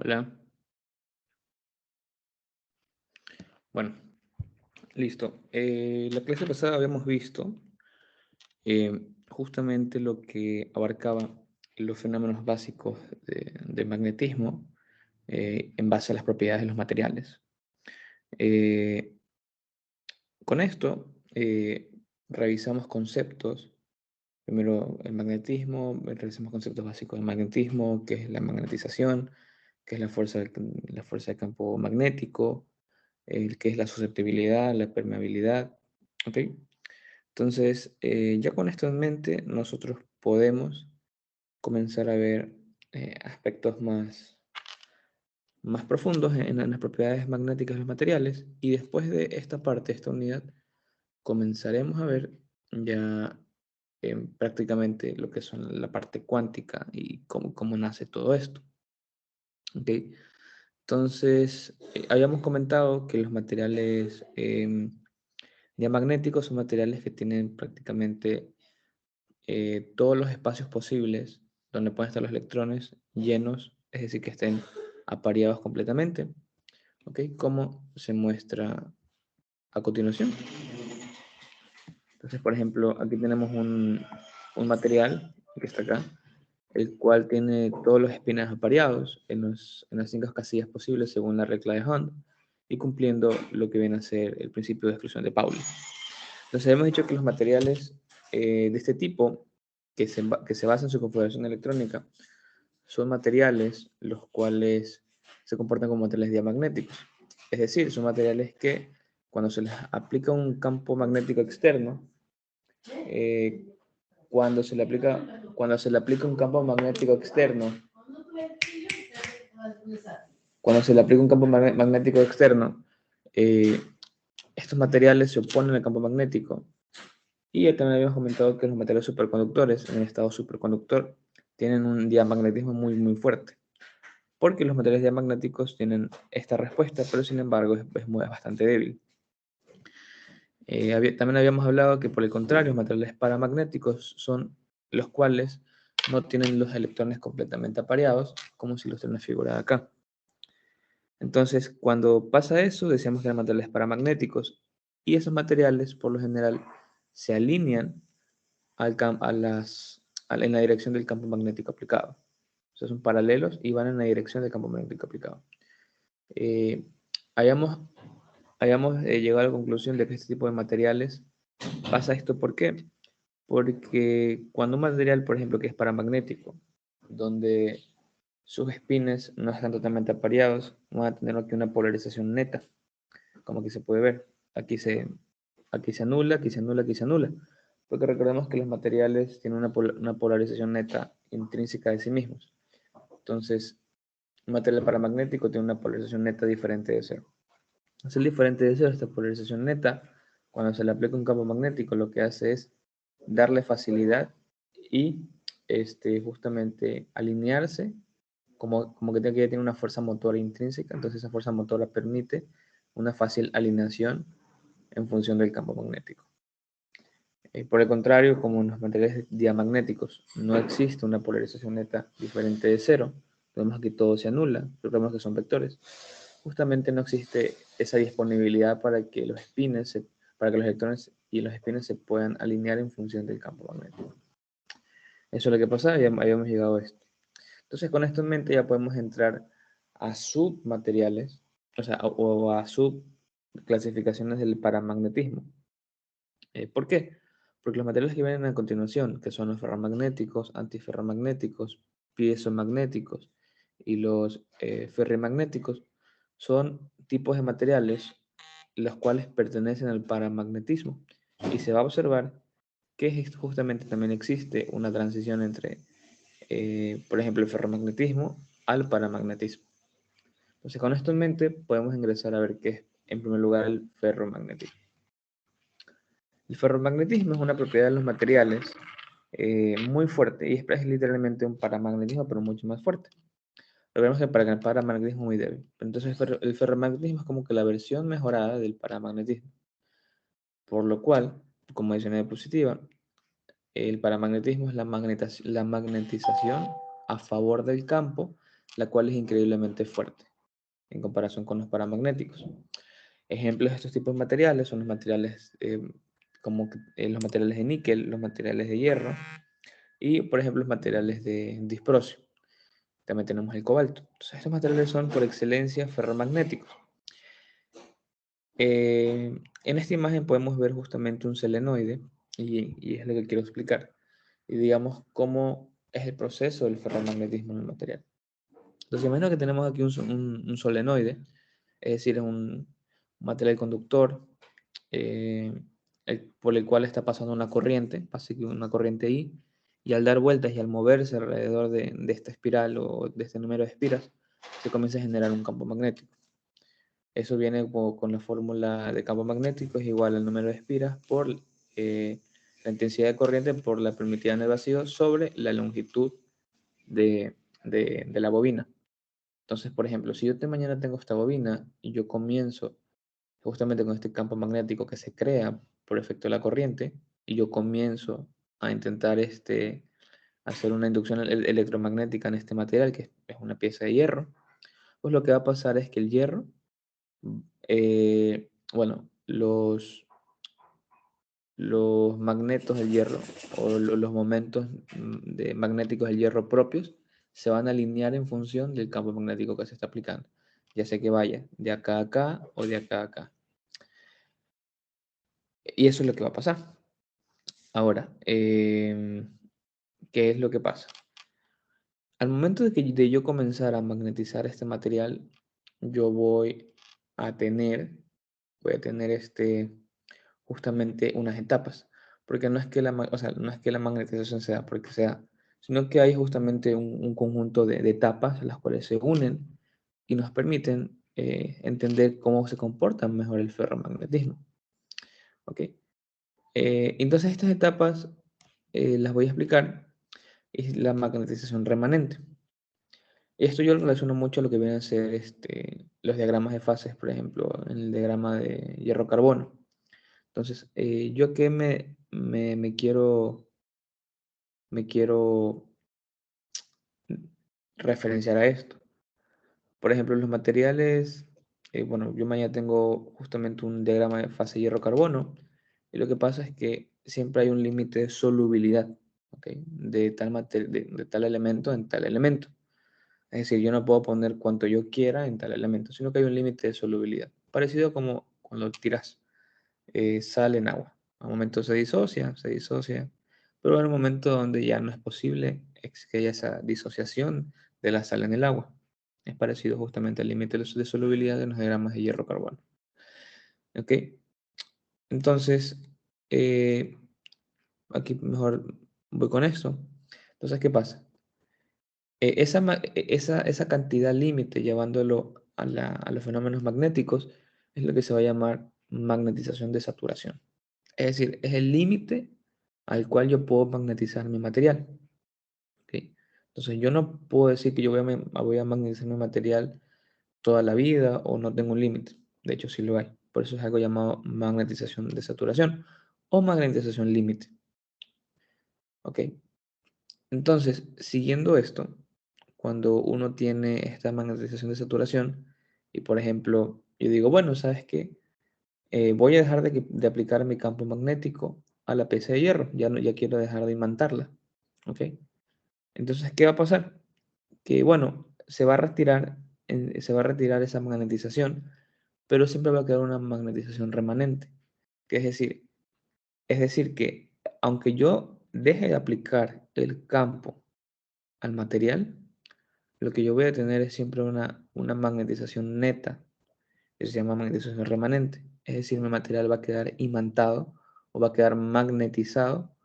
Hola. Bueno, listo. La clase pasada habíamos visto justamente lo que abarcaba los fenómenos básicos del magnetismo en base a las propiedades de los materiales. Eh, con esto revisamos conceptos. Primero el magnetismo, revisamos conceptos básicos del magnetismo, que es la magnetización, que es la fuerza de campo magnético, el que es la susceptibilidad, la permeabilidad. ¿Ok? Entonces, ya con esto en mente, nosotros podemos comenzar a ver aspectos más profundos en las propiedades magnéticas de los materiales. Y después de esta parte, esta unidad, comenzaremos a ver ya prácticamente lo que son la parte cuántica y cómo nace todo esto. ¿Ok? Entonces, habíamos comentado que los materiales diamagnéticos son materiales que tienen prácticamente todos los espacios posibles donde pueden estar los electrones llenos, es decir, que estén apareados completamente. ¿Ok? Como se muestra a continuación. Entonces, por ejemplo, aquí tenemos un material que está acá, el cual tiene todos los espines apareados en las 5 casillas posibles según la regla de Hund y cumpliendo lo que viene a ser el principio de exclusión de Pauli. Entonces, hemos dicho que los materiales de este tipo, que se basan en su configuración electrónica, son materiales los cuales se comportan como materiales diamagnéticos. Es decir, son materiales que cuando se les aplica un campo magnético externo, eh, cuando se le aplica un campo magnético externo, cuando se le aplica un campo magnético externo, eh, estos materiales se oponen al campo magnético. Y ya también habíamos comentado que los materiales superconductores, en el estado superconductor, tienen un diamagnetismo muy fuerte. Porque los materiales diamagnéticos tienen esta respuesta, pero sin embargo es bastante débil. También habíamos hablado que por el contrario, los materiales paramagnéticos son los cuales no tienen los electrones completamente apareados, como si los tiene una figura acá. Entonces, cuando pasa eso, decíamos que eran materiales paramagnéticos, y esos materiales, por lo general, se alinean en la dirección del campo magnético aplicado. O sea, son paralelos y van en la dirección del campo magnético aplicado. Eh, hayamos llegado a la conclusión de que este tipo de materiales pasa esto. ¿Por qué? Porque cuando un material, por ejemplo, que es paramagnético, donde sus espines no están totalmente apareados, van a tener aquí una polarización neta, como aquí se puede ver. Aquí se anula, aquí se anula, aquí se anula. Porque recordemos que los materiales tienen una polarización neta intrínseca de sí mismos. Entonces, un material paramagnético tiene una polarización neta diferente de cero. Al ser diferente de cero, esta polarización neta, cuando se le aplica un campo magnético, lo que hace es darle facilidad y justamente alinearse, como que tiene una fuerza motora intrínseca, entonces esa fuerza motora permite una fácil alineación en función del campo magnético. Por el contrario, como en los materiales diamagnéticos no existe una polarización neta diferente de cero, vemos que todo se anula, recordemos que son vectores, justamente no existe esa disponibilidad para que los electrones y los espines se puedan alinear en función del campo magnético. Eso es lo que pasa, ya habíamos llegado a esto. Entonces, con esto en mente ya podemos entrar a submateriales, o sea, o a subclasificaciones del paramagnetismo. ¿Por qué? Porque los materiales que vienen a continuación, que son los ferromagnéticos, antiferromagnéticos, piezomagnéticos y los ferrimagnéticos, son tipos de materiales los cuales pertenecen al paramagnetismo. Y se va a observar que justamente también existe una transición entre, por ejemplo, el ferromagnetismo al paramagnetismo. Entonces, con esto en mente, podemos ingresar a ver qué es, en primer lugar, el ferromagnetismo. El ferromagnetismo es una propiedad de los materiales muy fuerte y es literalmente un paramagnetismo, pero mucho más fuerte. Lo que el paramagnetismo es muy débil. Entonces, el ferromagnetismo es como que la versión mejorada del paramagnetismo. Por lo cual, como dice una diapositiva, el paramagnetismo es la magnetización a favor del campo la cual es increíblemente fuerte en comparación con los paramagnéticos. Ejemplos de estos tipos de materiales son los materiales los materiales de níquel, los materiales de hierro y, por ejemplo, los materiales de disprosio. También tenemos el cobalto. Entonces, estos materiales son por excelencia ferromagnéticos. En esta imagen podemos ver justamente un selenoide y es lo que quiero explicar. Y digamos cómo es el proceso del ferromagnetismo en el material. Entonces, imagino que tenemos aquí un solenoide, es decir, es un material conductor por el cual está pasando una corriente, pasa que una corriente I, y al dar vueltas y al moverse alrededor de esta espiral o de este número de espiras, se comienza a generar un campo magnético. Eso viene con la fórmula de campo magnético, es igual al número de espiras por la intensidad de corriente por la permitida en el vacío sobre la longitud de la bobina. Entonces, por ejemplo, si yo mañana tengo esta bobina y yo comienzo justamente con este campo magnético que se crea por efecto de la corriente, y yo comienzo a intentar hacer una inducción electromagnética en este material, que es una pieza de hierro, pues lo que va a pasar es que el hierro, bueno, los magnetos del hierro o los momentos magnéticos del hierro propios se van a alinear en función del campo magnético que se está aplicando, ya sea que vaya de acá a acá o de acá a acá. Y eso es lo que va a pasar. Ahora, ¿qué es lo que pasa? Al momento de yo comenzar a magnetizar este material, yo voy a tener justamente unas etapas. Porque no es que o sea, no es que la magnetización sea porque sea, sino que hay justamente un conjunto de etapas las cuales se unen y nos permiten entender cómo se comporta mejor el ferromagnetismo. ¿Ok? Entonces estas etapas las voy a explicar. Es la magnetización remanente. Esto yo lo relaciono mucho a lo que vienen a ser los diagramas de fases, por ejemplo, en el diagrama de hierro-carbono. Entonces, yo que me quiero referenciar a esto. Por ejemplo, los materiales, bueno, yo mañana tengo justamente un diagrama de fase hierro-carbono, y lo que pasa es que siempre hay un límite de solubilidad, ¿ok? De tal elemento en tal elemento. Es decir, yo no puedo poner cuanto yo quiera en tal elemento, sino que hay un límite de solubilidad. Parecido como cuando tiras sal en agua. A un momento se disocia, pero en un momento donde ya no es posible que haya esa disociación de la sal en el agua. Es parecido justamente al límite de solubilidad de los diagramas de hierro-carbono. ¿Ok? Entonces, eh, aquí mejor voy con esto. Entonces, ¿qué pasa? Esa cantidad límite llevándolo a los fenómenos magnéticos es lo que se va a llamar magnetización de saturación. Es decir, es el límite al cual yo puedo magnetizar mi material. ¿Ok? Entonces yo no puedo decir que yo voy a magnetizar mi material toda la vida o no tengo un límite. De hecho, sí lo hay. Por eso es algo llamado magnetización de saturación o magnetización límite. ¿Ok? Entonces, siguiendo esto, cuando uno tiene esta magnetización de saturación y, por ejemplo, yo digo, bueno, ¿sabes qué? Voy a dejar de aplicar mi campo magnético a la pieza de hierro, ya quiero dejar de imantarla, ¿ok? Entonces, ¿qué va a pasar? Que, bueno, se va a retirar esa magnetización, pero siempre va a quedar una magnetización remanente, que es decir que aunque yo deje de aplicar el campo al material, lo que yo voy a tener es siempre una magnetización neta, que se llama magnetización remanente. Es decir, mi material va a quedar imantado o va a quedar magnetizado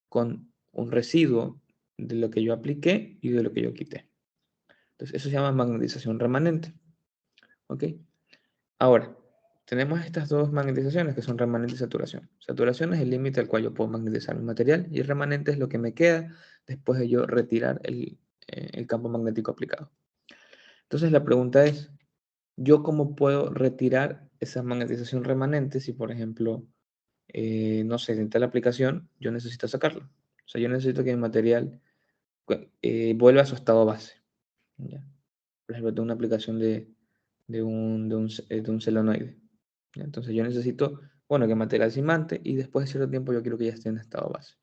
con un residuo de lo que yo apliqué y de lo que yo quité. Entonces, eso se llama magnetización remanente. ¿Ok? Ahora, tenemos estas dos magnetizaciones que son remanente y saturación. Saturación es el límite al cual yo puedo magnetizar mi material y remanente es lo que me queda después de yo retirar el campo magnético aplicado. Entonces, la pregunta es, ¿yo cómo puedo retirar esa magnetización remanente si, por ejemplo, no sé, en tal aplicación yo necesito sacarlo? O sea, yo necesito que mi material vuelva a su estado base. ¿Ya? por ejemplo, tengo una aplicación de un solenoide. Entonces yo necesito, bueno, que el material se imante y después de cierto tiempo yo quiero que ya esté en estado base.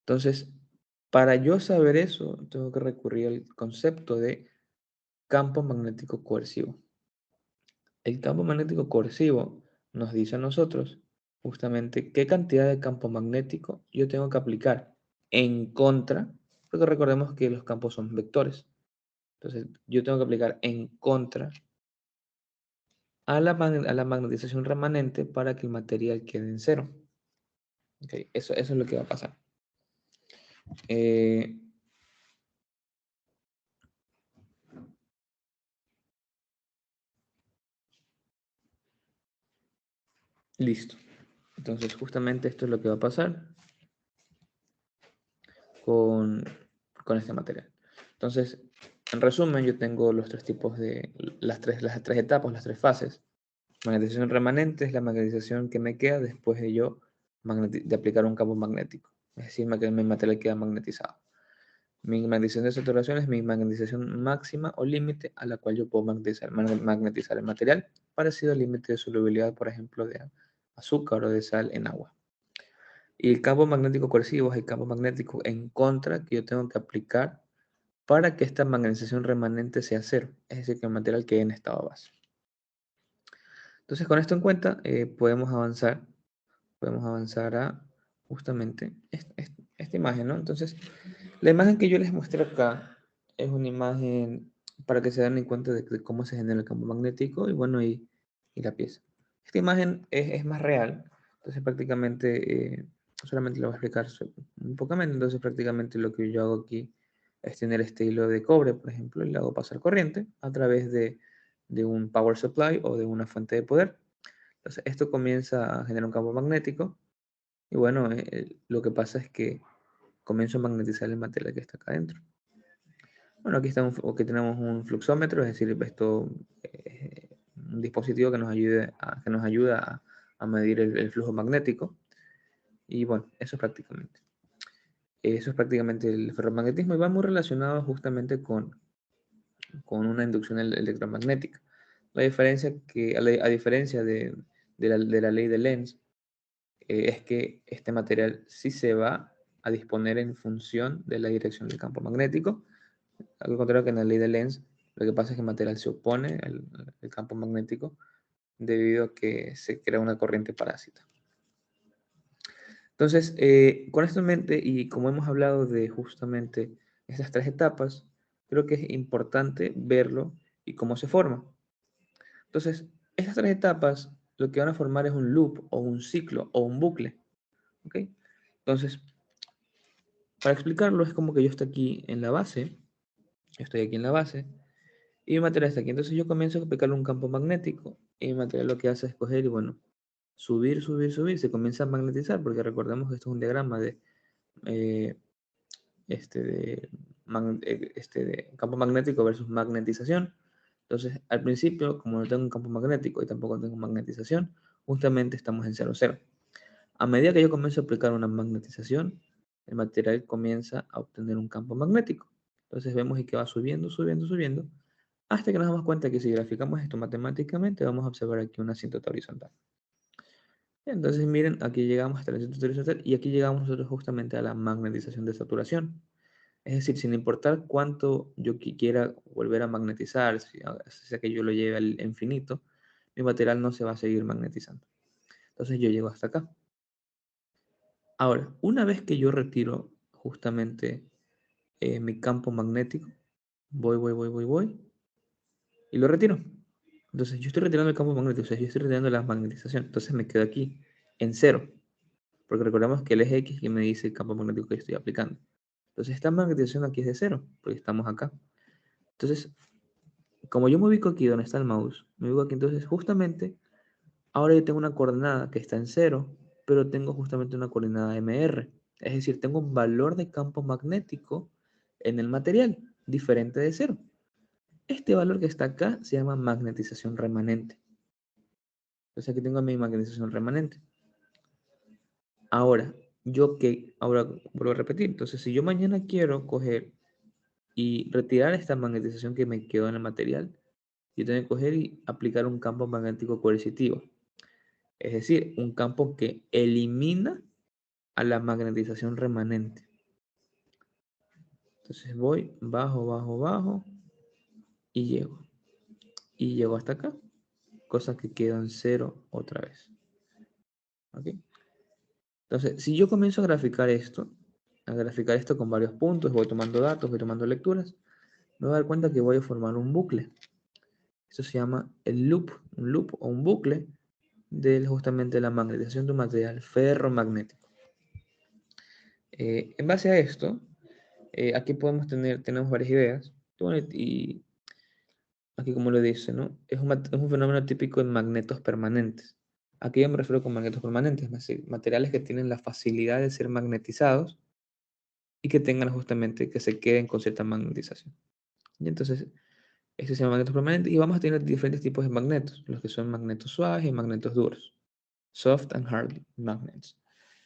Entonces, para yo saber eso, tengo que recurrir al concepto de campo magnético coercivo. El campo magnético coercivo nos dice a nosotros justamente qué cantidad de campo magnético yo tengo que aplicar en contra, porque recordemos que los campos son vectores. Entonces, yo tengo que aplicar en contra a la magnetización remanente para que el material quede en cero. Okay, eso es lo que va a pasar. Listo. Entonces, justamente esto es lo que va a pasar con, con este material. Entonces, en resumen, yo tengo los tres tipos de, las tres etapas, las tres fases. Magnetización remanente es la magnetización que me queda después de yo de aplicar un campo magnético. Es decir, mi material queda magnetizado. Mi magnetización de saturación es mi magnetización máxima o límite a la cual yo puedo magnetizar el material, parecido al límite de solubilidad, por ejemplo, de azúcar o de sal en agua. Y el campo magnético coercivo es el campo magnético en contra que yo tengo que aplicar para que esta magnetización remanente sea cero, es decir, que el material quede en estado base. Entonces, con esto en cuenta, podemos avanzar a justamente esta imagen, ¿no? Entonces, la imagen que yo les muestro acá es una imagen para que se den cuenta de cómo se genera el campo magnético y bueno, y la pieza. Esta imagen es más real, entonces prácticamente, solamente lo voy a explicar un poco menos, entonces prácticamente lo que yo hago aquí es tener este hilo de cobre, por ejemplo, y le hago pasar corriente a través de un power supply o de una fuente de poder. Entonces esto comienza a generar un campo magnético y bueno, lo que pasa es que comienzo a magnetizar el material que está acá adentro. Bueno, aquí tenemos un fluxómetro, es decir, esto un dispositivo que nos ayuda a medir el flujo magnético. Y bueno, eso es prácticamente. Eso es prácticamente el ferromagnetismo y va muy relacionado justamente con una inducción electromagnética. La diferencia a diferencia de la ley de Lenz, es que este material sí se va a disponer en función de la dirección del campo magnético. Al contrario que en la ley de Lenz, lo que pasa es que el material se opone al campo magnético debido a que se crea una corriente parásita. Entonces, con esto en mente y como hemos hablado de justamente estas tres etapas, creo que es importante verlo y cómo se forma. Entonces, estas tres etapas lo que van a formar es un loop o un ciclo o un bucle. ¿Ok? Entonces, para explicarlo es como que yo estoy aquí en la base, yo estoy aquí en la base, y mi material está aquí. Entonces yo comienzo a aplicarle un campo magnético, y mi material lo que hace es coger y bueno, subir, subir, subir, se comienza a magnetizar, porque recordemos que esto es un diagrama eh, de campo magnético versus magnetización. Entonces, al principio, como no tengo un campo magnético y tampoco tengo magnetización, justamente estamos en 0, 0. A medida que yo comienzo a aplicar una magnetización, el material comienza a obtener un campo magnético. Entonces vemos que va subiendo, subiendo, subiendo, hasta que nos damos cuenta que si graficamos esto matemáticamente, vamos a observar aquí una asíntota horizontal. Entonces miren, aquí llegamos hasta la asíntota horizontal y aquí llegamos nosotros justamente a la magnetización de saturación. Es decir, sin importar cuánto yo quiera volver a magnetizar, si sea que yo lo lleve al infinito, mi material no se va a seguir magnetizando. Entonces yo llego hasta acá. Ahora, una vez que yo retiro justamente mi campo magnético, voy, y lo retiro. Entonces, yo estoy retirando el campo magnético, o sea, yo estoy retirando la magnetización. Entonces, me quedo aquí en cero, porque recordemos que el eje X que me dice el campo magnético que estoy aplicando. Entonces, esta magnetización aquí es de cero, porque estamos acá. Entonces, como yo me ubico aquí donde está el mouse, me ubico aquí, entonces, justamente, ahora yo tengo una coordenada que está en cero, pero tengo justamente una coordenada MR. Es decir, tengo un valor de campo magnético en el material diferente de cero. Este valor que está acá se llama magnetización remanente. Entonces aquí tengo mi magnetización remanente. Ahora, ahora vuelvo a repetir. Entonces, si yo mañana quiero coger y retirar esta magnetización que me quedó en el material, yo tengo que coger y aplicar un campo magnético coercitivo. Es decir, un campo que elimina a la magnetización remanente. Entonces voy, bajo, bajo, bajo y llego. Y llego hasta acá, cosa que quedó en cero otra vez. ¿Ok? Entonces, si yo comienzo a graficar esto con varios puntos, voy tomando datos, voy tomando lecturas, me voy a dar cuenta que voy a formar un bucle. Eso se llama el loop, un loop o un bucle de justamente la magnetización de un material ferromagnético. En base a esto, aquí tenemos varias ideas. Y aquí como le dice, ¿no? Es un fenómeno típico en magnetos permanentes. Aquí yo me refiero con magnetos permanentes, es decir, materiales que tienen la facilidad de ser magnetizados y que tengan justamente, que se queden con cierta magnetización. Y entonces, este se llama magnetos permanentes y vamos a tener diferentes tipos de magnetos, los que son magnetos suaves y magnetos duros. Soft and hard magnets.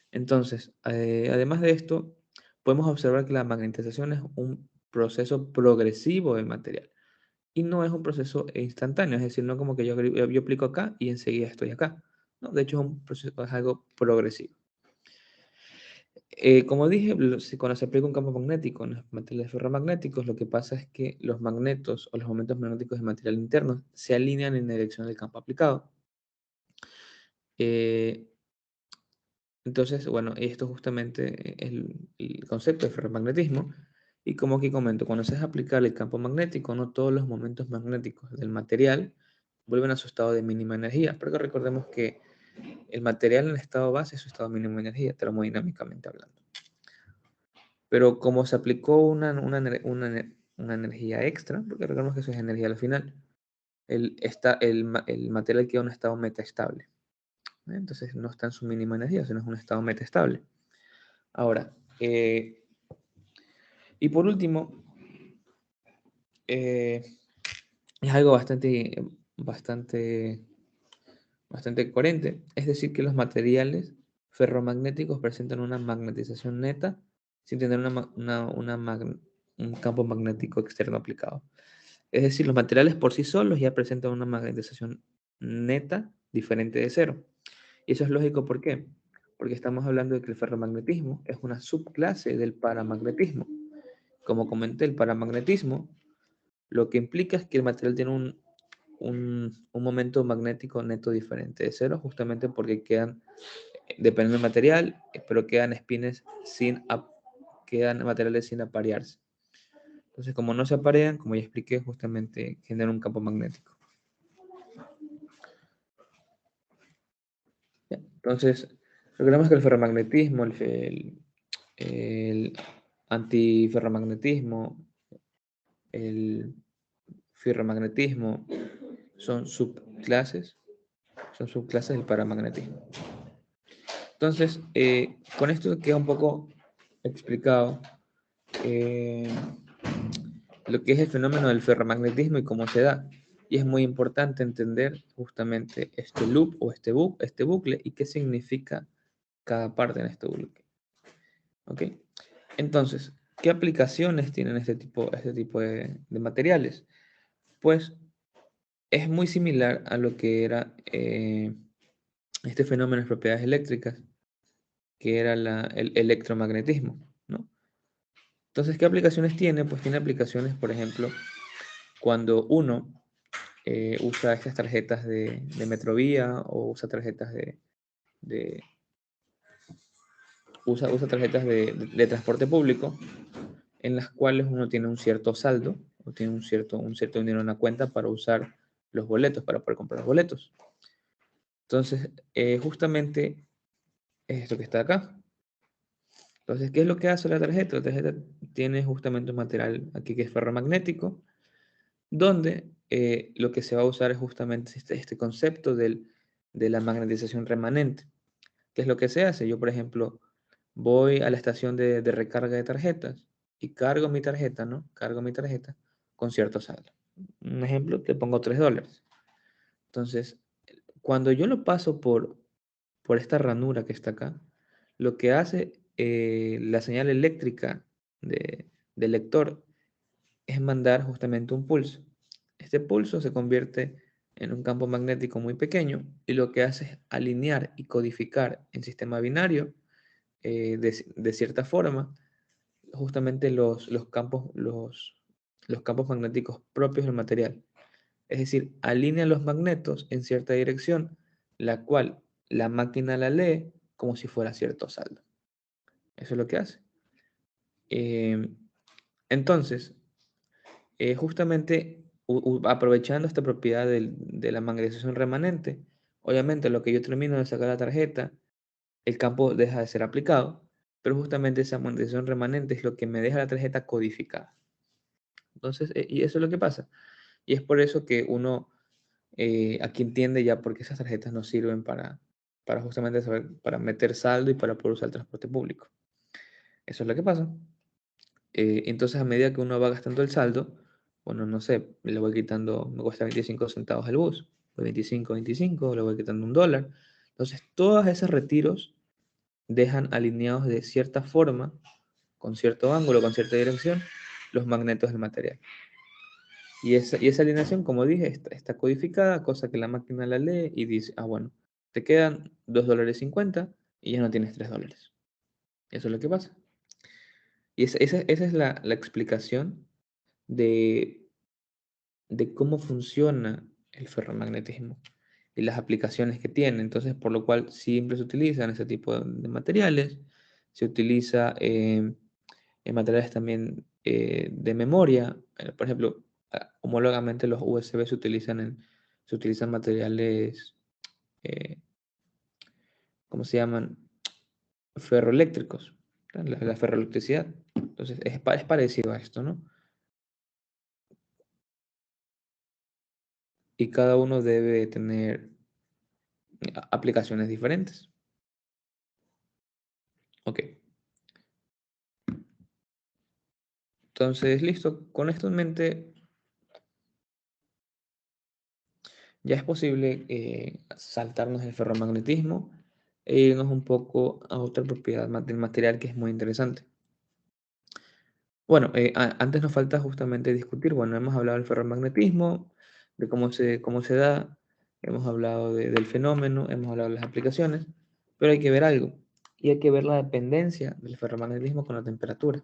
Entonces, además de esto, podemos observar que la magnetización es un proceso progresivo del material y no es un proceso instantáneo, es decir, no como que yo aplico acá y enseguida estoy acá. No, de hecho, es algo progresivo. Como dije, cuando se aplica un campo magnético en los materiales ferromagnéticos, lo que pasa es que los magnetos o los momentos magnéticos del material interno se alinean en dirección del campo aplicado. Eh, entonces, bueno, esto justamente es el concepto de ferromagnetismo. Y como aquí comento, cuando se hace aplicar el campo magnético, no todos los momentos magnéticos del material vuelven a su estado de mínima energía. Porque recordemos que el material en estado base es su estado mínimo de energía, termodinámicamente hablando. Pero como se aplicó una energía extra, porque recordemos que eso es energía al final, el material queda en un estado metaestable. Entonces no está en su mínima energía, sino es un estado metaestable. Ahora, y por último, es algo bastante coherente, es decir, que los materiales ferromagnéticos presentan una magnetización neta sin tener un campo magnético externo aplicado. Es decir, los materiales por sí solos ya presentan una magnetización neta diferente de cero. Y eso es lógico, ¿por qué? Porque estamos hablando de que el ferromagnetismo es una subclase del paramagnetismo. Como comenté, el paramagnetismo lo que implica es que el material tiene un momento magnético neto diferente de cero, justamente porque dependiendo del material, pero quedan materiales sin aparearse. Entonces, como no se aparean, como ya expliqué, justamente generan un campo magnético. Entonces, recordemos que el ferromagnetismo, el antiferromagnetismo, el ferromagnetismo son subclases del paramagnetismo. Entonces, con esto queda un poco explicado eh, lo que es el fenómeno del ferromagnetismo y cómo se da. Y es muy importante entender justamente este loop o este bucle y qué significa cada parte en este bucle. ¿Ok? Entonces, ¿qué aplicaciones tienen este tipo de materiales? Pues es muy similar a lo que era este fenómeno de propiedades eléctricas, que era el electromagnetismo, ¿no? Entonces, ¿qué aplicaciones tiene? Pues tiene aplicaciones, por ejemplo, cuando uno usa estas tarjetas de Metrovía o usa tarjetas de- usa tarjetas de transporte público en las cuales uno tiene un cierto saldo o tiene un cierto dinero en la cuenta para usar los boletos, para poder comprar los boletos. Entonces, justamente es esto que está acá. Entonces, ¿qué es lo que hace la tarjeta? La tarjeta tiene justamente un material aquí que es ferromagnético, donde lo que se va a usar es justamente este concepto de la magnetización remanente. ¿Qué es lo que se hace? Yo, por ejemplo, voy a la estación de recarga de tarjetas y cargo mi tarjeta, ¿no? Cargo mi tarjeta con cierto saldo. Un ejemplo, te pongo $3. Entonces, cuando yo lo paso por esta ranura que está acá, lo que hace la señal eléctrica del lector es mandar justamente un pulso. Este pulso se convierte en un campo magnético muy pequeño y lo que hace es alinear y codificar en sistema binario de cierta forma justamente los campos magnéticos propios del material. Es decir, alinea los magnetos en cierta dirección, la cual la máquina la lee como si fuera cierto saldo. Eso es lo que hace. Eh, entonces, justamente aprovechando esta propiedad de la magnetización remanente, obviamente lo que yo termino de sacar la tarjeta, el campo deja de ser aplicado, pero justamente esa magnetización remanente es lo que me deja la tarjeta codificada. Entonces, y eso es lo que pasa. Y es por eso que uno aquí entiende ya por qué esas tarjetas no sirven para justamente saber, para meter saldo y para poder usar el transporte público. Eso es lo que pasa. Entonces, a medida que uno va gastando el saldo, bueno, no sé, le voy quitando, me cuesta 25 centavos el bus, pues 25, 25, le voy quitando $1. Entonces, todos esos retiros dejan alineados de cierta forma, con cierto ángulo, con cierta dirección, los magnetos del material. Y esa alineación, como dije, está codificada, cosa que la máquina la lee y dice, ah, bueno, te quedan $2.50 y ya no tienes $3. Eso es lo que pasa. Y esa es la explicación de, de cómo funciona el ferromagnetismo y las aplicaciones que tiene. Entonces, por lo cual siempre se utilizan ese tipo de materiales. Se utiliza en materiales también de memoria. Por ejemplo, homólogamente los USB se utilizan materiales, eh, ¿cómo se llaman? Ferroeléctricos, la ferroelectricidad. Entonces, es parecido a esto, ¿no? Y cada uno debe tener aplicaciones diferentes. Ok. Entonces, listo. Con esto en mente, ya es posible saltarnos el ferromagnetismo e irnos un poco a otra propiedad del material que es muy interesante. Bueno, antes nos falta justamente discutir, bueno, hemos hablado del ferromagnetismo, de cómo se da, hemos hablado del fenómeno, hemos hablado de las aplicaciones, pero hay que ver algo, y hay que ver la dependencia del ferromagnetismo con la temperatura.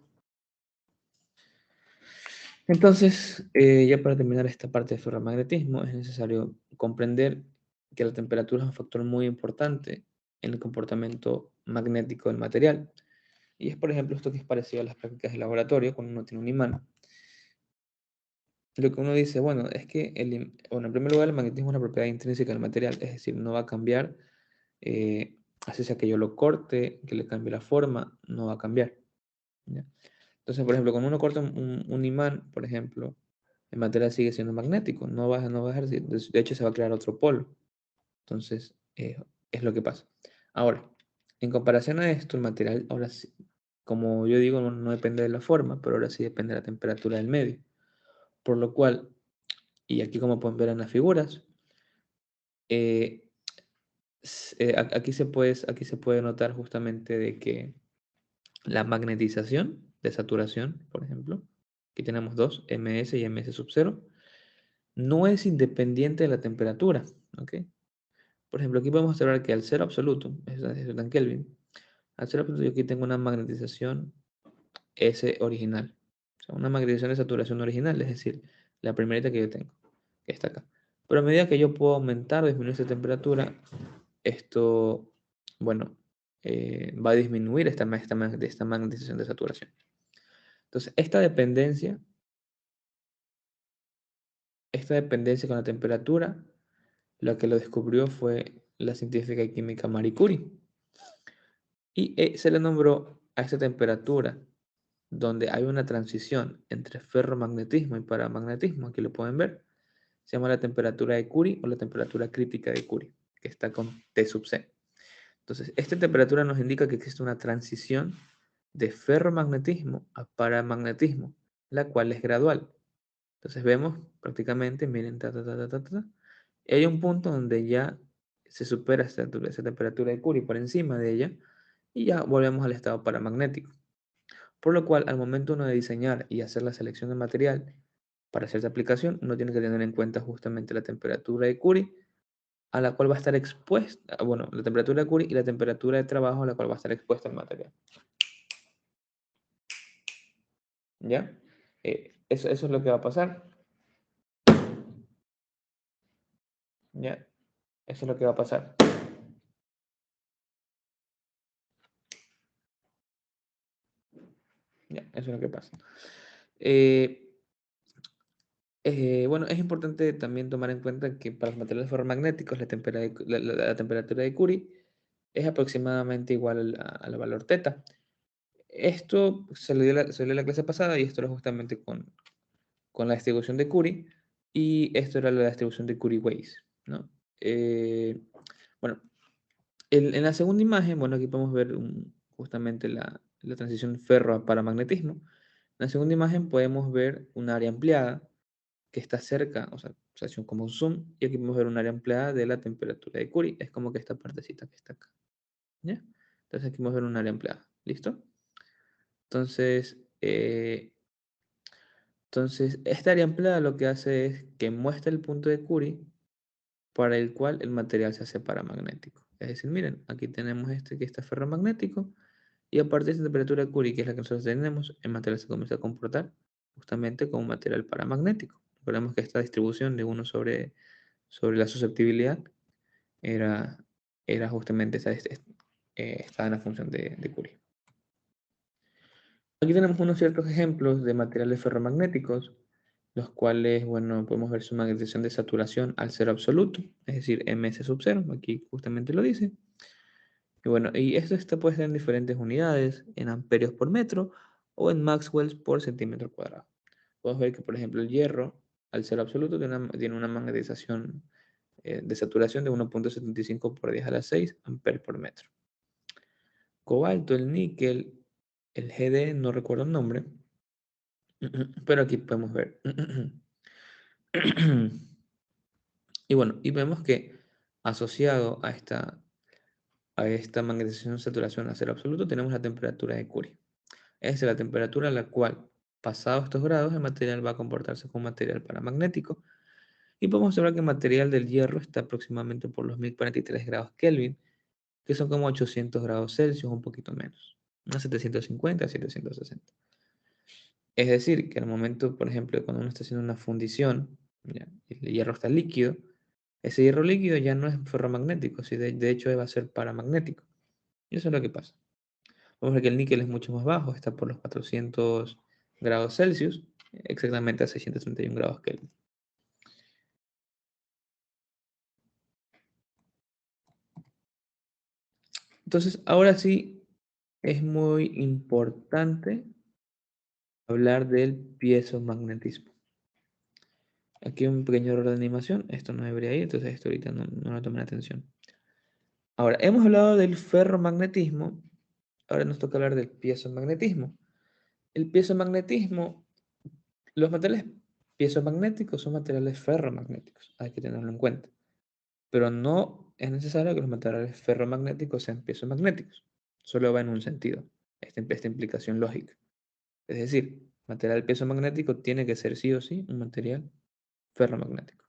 Entonces, ya para terminar esta parte del ferromagnetismo, es necesario comprender que la temperatura es un factor muy importante en el comportamiento magnético del material. Y es, por ejemplo, esto que es parecido a las prácticas de laboratorio, cuando uno tiene un imán. Lo que uno dice, bueno, es que, bueno, en primer lugar, el magnetismo es una propiedad intrínseca del material, es decir, no va a cambiar, así sea que yo lo corte, que le cambie la forma, no va a cambiar. ¿Ya? Entonces, por ejemplo, cuando uno corta un imán, por ejemplo, el material sigue siendo magnético, no va a dejar, de hecho se va a crear otro polo. Entonces, es lo que pasa. Ahora, en comparación a esto, el material, ahora sí, como yo digo, no depende de la forma, pero ahora sí depende de la temperatura del medio. Por lo cual, y aquí como pueden ver en las figuras, eh, aquí se puede notar justamente de que la magnetización de saturación, por ejemplo, aquí tenemos dos, MS y MS sub 0, no es independiente de la temperatura, ¿ok? Por ejemplo, aquí podemos observar que al cero absoluto, es en Kelvin, al cero absoluto yo aquí tengo una magnetización S original, o sea, una magnetización de saturación original, es decir, la primerita que yo tengo, que está acá. Pero a medida que yo puedo aumentar o disminuir esta temperatura, esto, bueno, va a disminuir esta magnetización de saturación. Entonces, esta dependencia con la temperatura, lo que lo descubrió fue la científica y química Marie Curie. Y se le nombró a esta temperatura donde hay una transición entre ferromagnetismo y paramagnetismo, aquí lo pueden ver, se llama la temperatura de Curie o la temperatura crítica de Curie, que está con T sub C. Entonces, esta temperatura nos indica que existe una transición de ferromagnetismo a paramagnetismo, la cual es gradual. Entonces vemos prácticamente, miren, y hay un punto donde ya se supera esa temperatura de Curie por encima de ella y ya volvemos al estado paramagnético. Por lo cual, al momento uno de diseñar y hacer la selección de material para cierta aplicación, uno tiene que tener en cuenta justamente la temperatura de Curie a la cual va a estar expuesta, bueno, la temperatura de Curie y la temperatura de trabajo a la cual va a estar expuesta el material. ¿Ya? Eso es lo que va a pasar. ¿Ya? Eso es lo que va a pasar. ¿Ya? Eso es lo que pasa. Eh, bueno, es importante también tomar en cuenta que para los materiales ferromagnéticos la temperatura de Curie es aproximadamente igual al valor teta. Esto se dio la clase pasada y esto era justamente con la distribución de Curie y esto era la distribución de Curie-Weiss, ¿no? Bueno, en la segunda imagen, bueno, aquí podemos ver justamente la transición ferro a paramagnetismo. En la segunda imagen podemos ver un área ampliada que está cerca, o sea, se hace como un zoom, y aquí podemos ver un área ampliada de la temperatura de Curie. Es como que esta partecita que está acá, ¿ya? Entonces aquí podemos ver un área ampliada, ¿listo? Entonces, esta área ampliada lo que hace es que muestra el punto de Curie para el cual el material se hace paramagnético. Es decir, miren, aquí tenemos este que está ferromagnético, y a partir de esta temperatura de Curie, que es la que nosotros tenemos, el material se comienza a comportar justamente como un material paramagnético. Recordemos que esta distribución de 1 sobre la susceptibilidad era, era justamente estaba en la función de Curie. Aquí tenemos unos ciertos ejemplos de materiales ferromagnéticos, los cuales, bueno, podemos ver su magnetización de saturación al cero absoluto, es decir, ms sub 0, aquí justamente lo dice. Y bueno, y esto puede ser en diferentes unidades, en amperios por metro o en Maxwells por centímetro cuadrado. Podemos ver que, por ejemplo, el hierro, al cero absoluto, tiene una magnetización de saturación de 1.75 por 10 a la 6 amperios por metro. Cobalto, el níquel, el Gd, no recuerdo el nombre, pero aquí podemos ver. Y bueno, y vemos que asociado a esta magnetización de saturación a cero absoluto tenemos la temperatura de Curie. Es la temperatura a la cual, pasados estos grados, el material va a comportarse como material paramagnético. Y podemos observar que el material del hierro está aproximadamente por los 1043 grados Kelvin, que son como 800 grados Celsius, un poquito menos, unos 750 a 760. Es decir, que al momento, por ejemplo, cuando uno está haciendo una fundición, ¿ya? El hierro está líquido, ese hierro líquido ya no es ferromagnético, ¿sí? De hecho va a ser paramagnético. Y eso es lo que pasa. Vamos a ver que el níquel es mucho más bajo, está por los 400 grados Celsius, exactamente a 631 grados Kelvin. Entonces, ahora sí es muy importante hablar del piezomagnetismo. Aquí un pequeño error de animación, esto no debería ir, entonces esto ahorita no lo tomen atención. Ahora, hemos hablado del ferromagnetismo, ahora nos toca hablar del piezomagnetismo. El piezomagnetismo, los materiales piezomagnéticos son materiales ferromagnéticos, hay que tenerlo en cuenta. Pero no es necesario que los materiales ferromagnéticos sean piezomagnéticos. Solo va en un sentido, esta implicación lógica. Es decir, material piezomagnético tiene que ser sí o sí un material ferromagnético.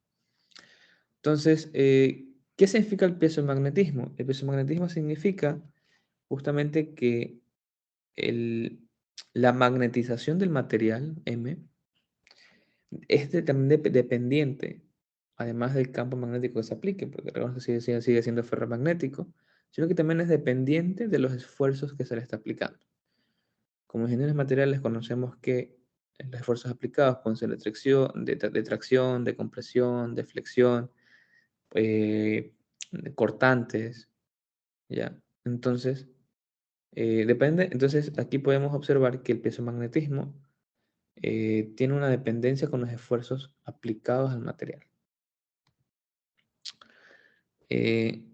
Entonces, ¿qué significa el piezomagnetismo? El piezomagnetismo significa justamente que la magnetización del material M es también dependiente, además del campo magnético que se aplique, porque recordemos que sigue siendo ferromagnético, sino que también es dependiente de los esfuerzos que se le está aplicando. Como ingenieros materiales conocemos que los esfuerzos aplicados pueden ser de tracción, de compresión, de flexión, de cortantes, ¿ya? Entonces, depende, entonces aquí podemos observar que el piezomagnetismo tiene una dependencia con los esfuerzos aplicados al material. Eh,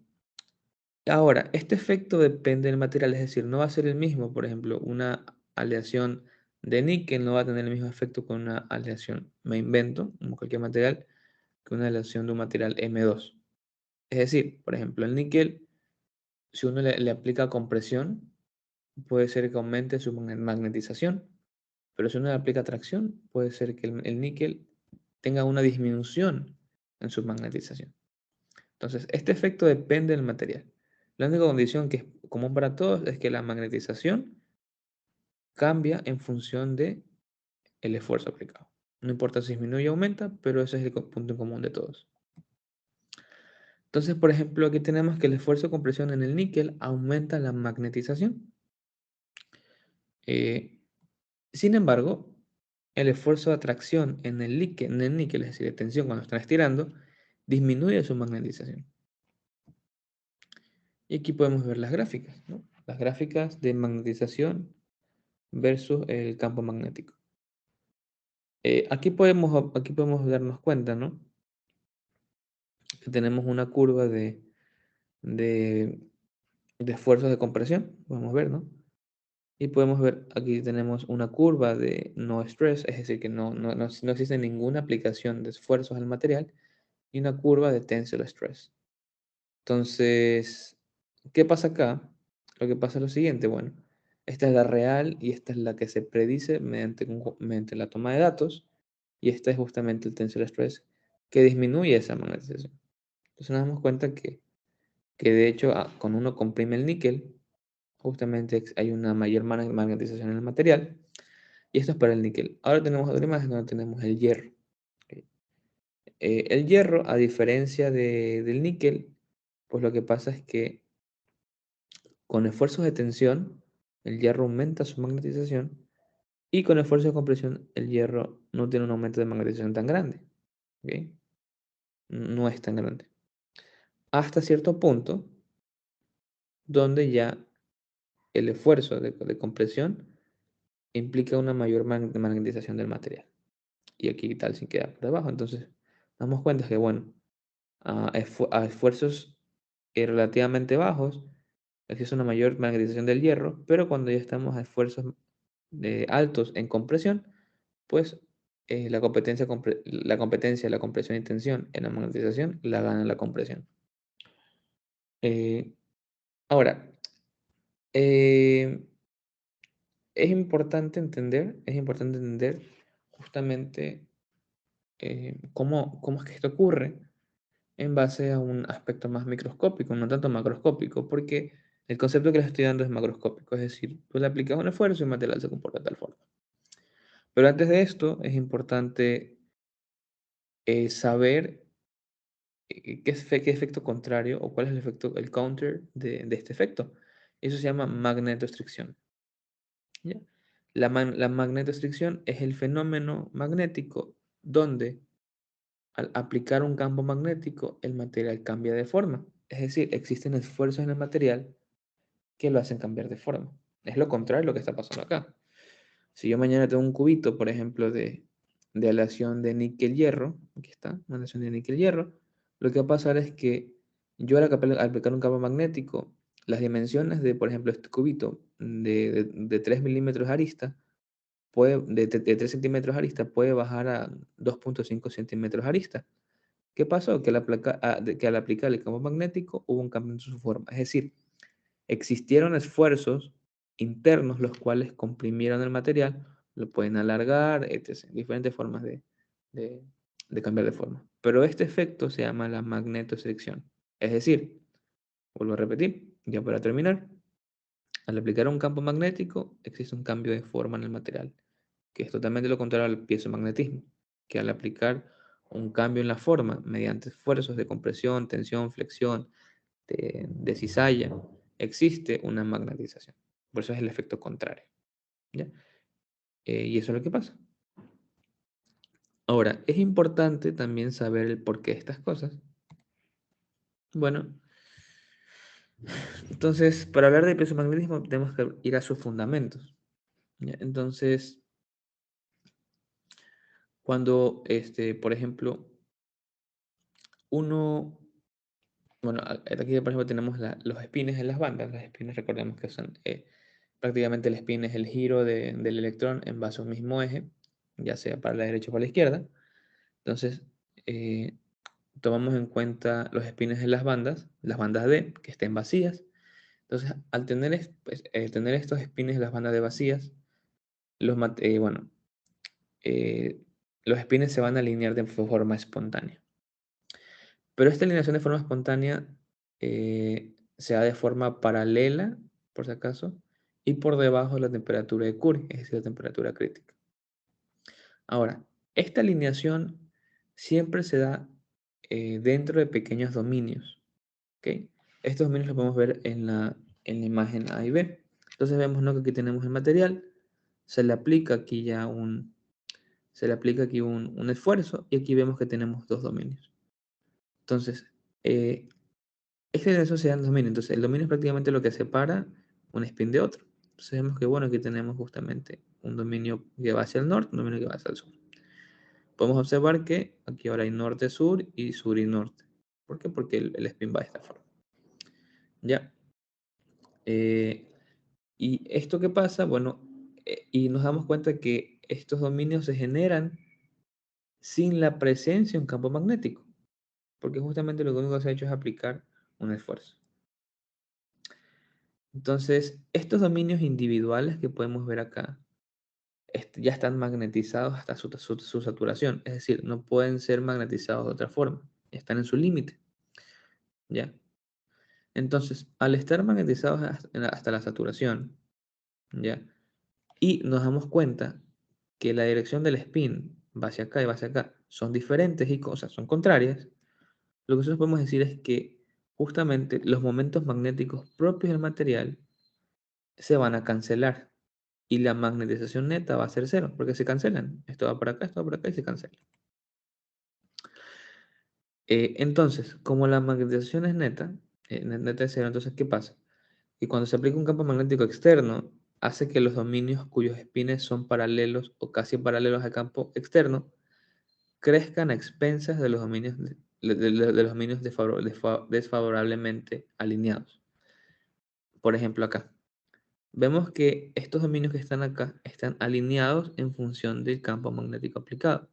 Ahora, este efecto depende del material, es decir, no va a ser el mismo. Por ejemplo, una aleación de níquel no va a tener el mismo efecto con una aleación, me invento, como cualquier material, que una aleación de un material M2. Es decir, por ejemplo, el níquel, si uno le aplica compresión, puede ser que aumente su magnetización, pero si uno le aplica tracción, puede ser que el níquel tenga una disminución en su magnetización. Entonces, este efecto depende del material. La única condición que es común para todos es que la magnetización cambia en función de el esfuerzo aplicado. No importa si disminuye o aumenta, pero ese es el punto en común de todos. Entonces, por ejemplo, aquí tenemos que el esfuerzo de compresión en el níquel aumenta la magnetización. Eh, Sin embargo, el esfuerzo de atracción en el níquel, es decir, de tensión cuando están estirando, disminuye su magnetización. Y aquí podemos ver las gráficas, ¿no? Las gráficas de magnetización versus el campo magnético. Aquí podemos darnos cuenta, ¿no? Que tenemos una curva de, de esfuerzos de compresión, podemos ver, ¿no? Y podemos ver, aquí tenemos una curva de no stress, es decir, que no existe ninguna aplicación de esfuerzos al material, y una curva de tensile stress. Entonces, ¿qué pasa acá? Lo que pasa es lo siguiente, bueno, esta es la real y esta es la que se predice mediante la toma de datos, y esta es justamente el tensile stress que disminuye esa magnetización. Entonces nos damos cuenta que de hecho, cuando uno comprime el níquel, justamente hay una mayor magnetización en el material, y esto es para el níquel. Ahora tenemos otra imagen donde tenemos el hierro. ¿Ok? El hierro, a diferencia del níquel, pues lo que pasa es que con esfuerzos de tensión, el hierro aumenta su magnetización, y con esfuerzos de compresión, el hierro no tiene un aumento de magnetización tan grande. ¿Ok? No es tan grande. Hasta cierto punto, donde ya el esfuerzo de compresión implica una mayor magnetización del material. Y aquí tal sin queda por debajo. Entonces, damos cuenta que, bueno, a esfuerzos relativamente bajos, existe una mayor magnetización del hierro, pero cuando ya estamos a esfuerzos altos en compresión, pues la competencia, la compresión y tensión en la magnetización la gana la compresión. Eh, Ahora, eh, es importante entender justamente cómo es que esto ocurre en base a un aspecto más microscópico, no tanto macroscópico, porque el concepto que les estoy dando es macroscópico, es decir, tú le aplicas un esfuerzo y el material se comporta de tal forma. Pero antes de esto es importante saber qué efecto contrario o cuál es el efecto, el counter de este efecto. Eso se llama magnetostricción. ¿Ya? La magnetostricción es el fenómeno magnético donde al aplicar un campo magnético el material cambia de forma. Es decir, existen esfuerzos en el material que lo hacen cambiar de forma. Es lo contrario de lo que está pasando acá. Si yo mañana tengo un cubito, por ejemplo, de aleación de níquel-hierro, aquí está, una aleación de níquel-hierro, lo que va a pasar es que yo al aplicar un campo magnético, las dimensiones de, por ejemplo, este cubito de 3 milímetros arista, de 3 centímetros arista, puede bajar a 2,5 centímetros arista. ¿Qué pasó? Que al aplicar el campo magnético hubo un cambio en su forma. Es decir, existieron esfuerzos internos los cuales comprimieron el material, lo pueden alargar, etc. Diferentes formas de- de cambiar de forma. Pero este efecto se llama la magnetostricción. Es decir, vuelvo a repetir, ya para terminar, al aplicar un campo magnético existe un cambio de forma en el material, que es totalmente lo contrario al piezomagnetismo, que al aplicar un cambio en la forma mediante esfuerzos de compresión, tensión, flexión, de cizalla, existe una magnetización. Por eso es el efecto contrario. ¿Ya? Y eso es lo que pasa. Ahora, es importante también saber el porqué de estas cosas. Bueno, entonces, para hablar de piezomagnetismo tenemos que ir a sus fundamentos. ¿Ya? Entonces, cuando, por ejemplo, uno, bueno, aquí por ejemplo tenemos los espines en las bandas. Los espines recordemos que son prácticamente el spin es el giro del electrón en base a un mismo eje, ya sea para la derecha o para la izquierda. Entonces, tomamos en cuenta los espines en las bandas D, que estén vacías, Entonces, al tener, pues, tener estos espines en las bandas de vacías, bueno, eh, los espines se van a alinear de forma espontánea. Pero esta alineación de forma espontánea se da de forma paralela, por si acaso, y por debajo de la temperatura de Curie, es decir, la temperatura crítica. Ahora, esta alineación siempre se da dentro de pequeños dominios. ¿Ok? Estos dominios los podemos ver en la imagen A y B. Entonces vemos, ¿no?, que aquí tenemos el material, se le aplica aquí ya un esfuerzo, y aquí vemos que tenemos dos dominios. Entonces, esta alineación se da en dominio. Entonces, el dominio es prácticamente lo que separa un spin de otro. Entonces vemos que, bueno, aquí tenemos justamente un dominio que va hacia el norte, un dominio que va hacia el sur. Podemos observar que aquí ahora hay norte-sur y sur y norte. ¿Por qué? Porque el spin va de esta forma. ¿Ya? ¿Y esto qué pasa? Bueno, y nos damos cuenta que estos dominios se generan sin la presencia de un campo magnético, porque justamente lo único que se ha hecho es aplicar un esfuerzo. Entonces, estos dominios individuales que podemos ver acá ya están magnetizados hasta su saturación, es decir, no pueden ser magnetizados de otra forma, están en su límite. ¿Ya? Entonces, al estar magnetizados hasta la saturación, ¿ya? Y nos damos cuenta que la dirección del spin va hacia acá y va hacia acá son diferentes y cosas, son contrarias, lo que nosotros podemos decir es que justamente los momentos magnéticos propios del material se van a cancelar y la magnetización neta va a ser cero, porque se cancelan. Esto va por acá, esto va por acá y se cancela. Entonces, como la magnetización es neta, neta es cero, entonces, ¿qué pasa? Y cuando se aplica un campo magnético externo, hace que los dominios cuyos espines son paralelos o casi paralelos al campo externo crezcan a expensas de los dominios, de los dominios desfavorablemente alineados. Por ejemplo, acá. Vemos que estos dominios que están acá están alineados en función del campo magnético aplicado.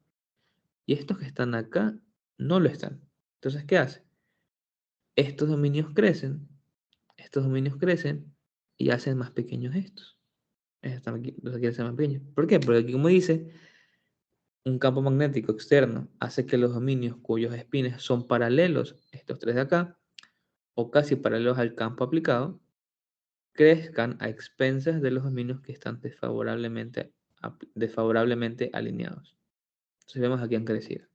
Y estos que están acá no lo están. Entonces, ¿qué hace? Estos dominios crecen y hacen más pequeños estos. Los aquí hacen más pequeños. ¿Por qué? Porque aquí, como dice, un campo magnético externo hace que los dominios cuyos espines son paralelos, estos tres de acá, o casi paralelos al campo aplicado, crezcan a expensas de los dominios que están desfavorablemente alineados. Entonces vemos aquí han crecido.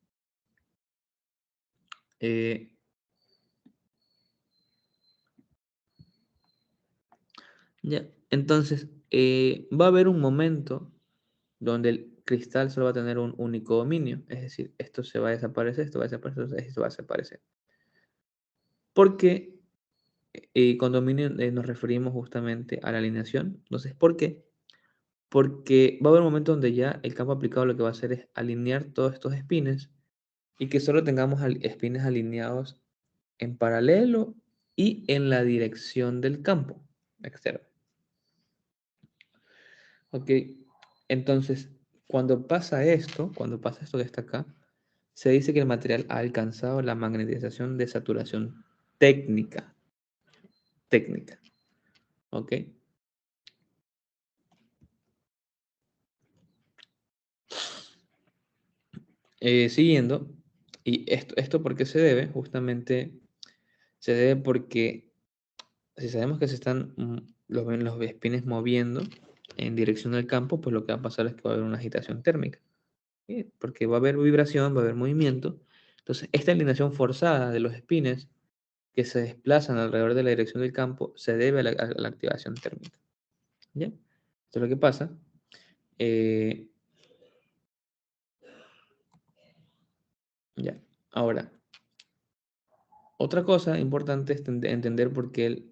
Eh, ya. Entonces, va a haber un momento donde el cristal solo va a tener un único dominio, es decir, esto se va a desaparecer, esto va a desaparecer, esto va a desaparecer. Porque con dominio nos referimos justamente a la alineación. Entonces, ¿por qué? Porque va a haber un momento donde ya el campo aplicado lo que va a hacer es alinear todos estos espines y que solo tengamos espines alineados en paralelo y en la dirección del campo externo. Ok, entonces, cuando pasa esto que está acá, se dice que el material ha alcanzado la magnetización de saturación técnica. Técnica, ¿ok? Siguiendo, y esto ¿por qué se debe? Justamente se debe porque si sabemos que se están los espines moviendo en dirección del campo, pues lo que va a pasar es que va a haber una agitación térmica. ¿Sí? Porque va a haber vibración, va a haber movimiento. Entonces, esta alineación forzada de los espines que se desplazan alrededor de la dirección del campo se debe a la activación térmica. ¿Ya? Esto es lo que pasa. Eh, ya. Ahora, otra cosa importante es entender por qué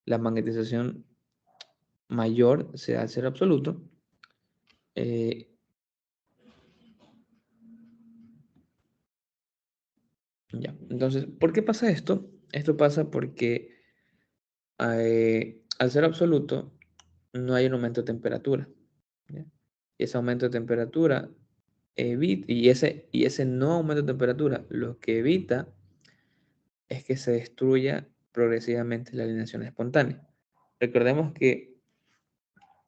la magnetización mayor se da al ser absoluto. Eh, ya. Entonces, ¿por qué pasa esto? Esto pasa porque al ser absoluto no hay un aumento de temperatura. ¿Ya? Y ese aumento de temperatura y ese no aumento de temperatura lo que evita es que se destruya progresivamente la alineación espontánea. Recordemos que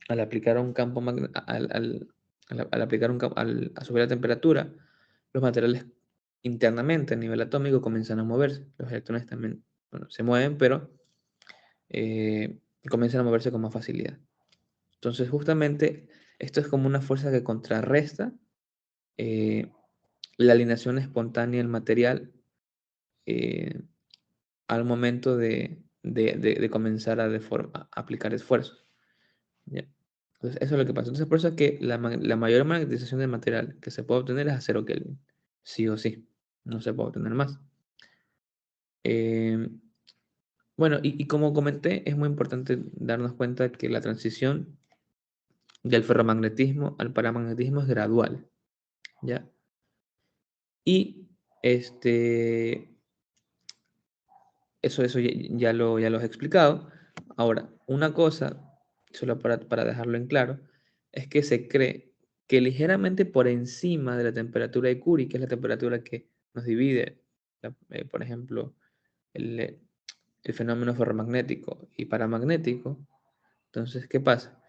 al aplicar un campo al aplicar a subir la temperatura, los materiales internamente a nivel atómico comienzan a moverse. Los electrones también, bueno, se mueven, pero comienzan a moverse con más facilidad. Entonces, justamente, esto es como una fuerza que contrarresta eh, la alineación espontánea del material eh, al momento de comenzar a aplicar esfuerzos. ¿Ya? Entonces, eso es lo que pasa. Entonces, por eso es que la mayor magnetización del material que se puede obtener es a 0 Kelvin. Sí o sí. No se puede obtener más. Eh, bueno, y como comenté, es muy importante darnos cuenta que la transición del ferromagnetismo al paramagnetismo es gradual. ¿Ya? Y eso ya lo he explicado. Ahora, una cosa, solo para dejarlo en claro, es que se cree que ligeramente por encima de la temperatura de Curie, que es la temperatura que nos divide, por ejemplo, el, el fenómeno ferromagnético y paramagnético, entonces, ¿qué pasa?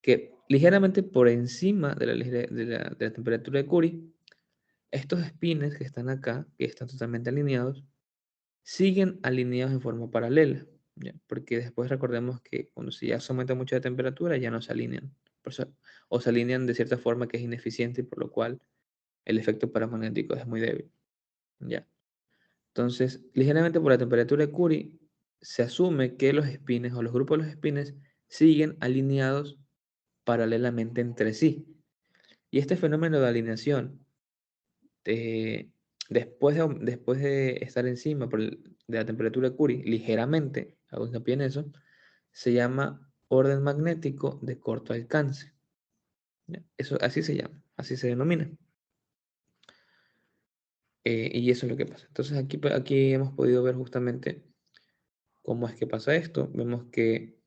Que ligeramente por encima de la temperatura de Curie, estos espines que están acá, que están totalmente alineados, siguen alineados en forma paralela, ¿ya? Porque después recordemos que cuando se ya se aumenta mucho la temperatura ya no se alinean, o se alinean de cierta forma que es ineficiente y por lo cual el efecto paramagnético es muy débil, ¿ya? Entonces, ligeramente por la temperatura de Curie se asume que los espines o los grupos de los espines siguen alineados paralelamente entre sí. Y este fenómeno de alineación eh, después de estar encima de la temperatura de Curie, ligeramente, hago hincapié en eso, se llama orden magnético de corto alcance. ¿Ya? Eso así se llama, así se denomina. Y eso es lo que pasa. Entonces aquí hemos podido ver justamente cómo es que pasa esto. Vemos que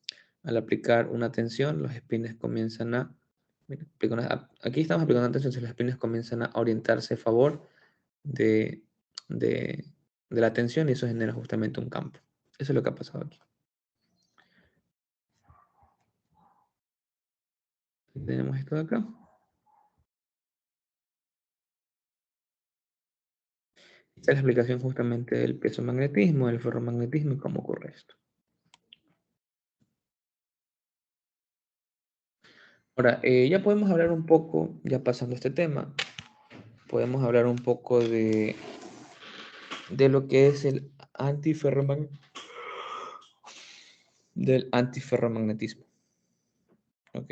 al aplicar una tensión, los espines comienzan a... Mira, aquí estamos aplicando una tensión, los espines comienzan a orientarse a favor de, de, de la tensión y eso genera justamente un campo. Eso es lo que ha pasado aquí. Tenemos esto de acá. Esta es la explicación justamente del piezomagnetismo, del ferromagnetismo y cómo ocurre esto. Ahora, ya podemos hablar un poco, ya pasando este tema, podemos hablar un poco de lo que es del antiferromagnetismo. ¿Ok?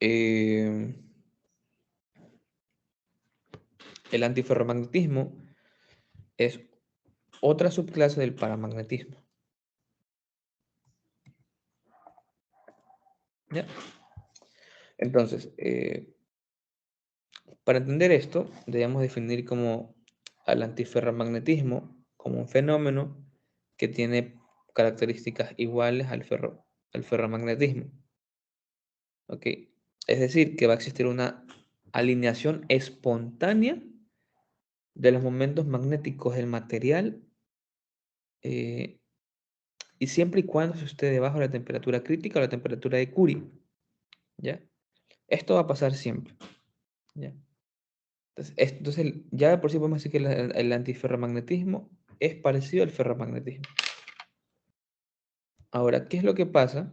Eh, el antiferromagnetismo es otra subclase del paramagnetismo. ¿Ya? Entonces, para entender esto, debemos definir como al antiferromagnetismo como un fenómeno que tiene características iguales al ferromagnetismo. ¿Ok? Es decir, que va a existir una alineación espontánea de los momentos magnéticos del material eh, y siempre y cuando se esté debajo de la temperatura crítica o la temperatura de Curie. ¿Ya? Esto va a pasar siempre. ¿Ya? Entonces, ya de por sí podemos decir que el antiferromagnetismo es parecido al ferromagnetismo. Ahora, ¿qué es lo que pasa?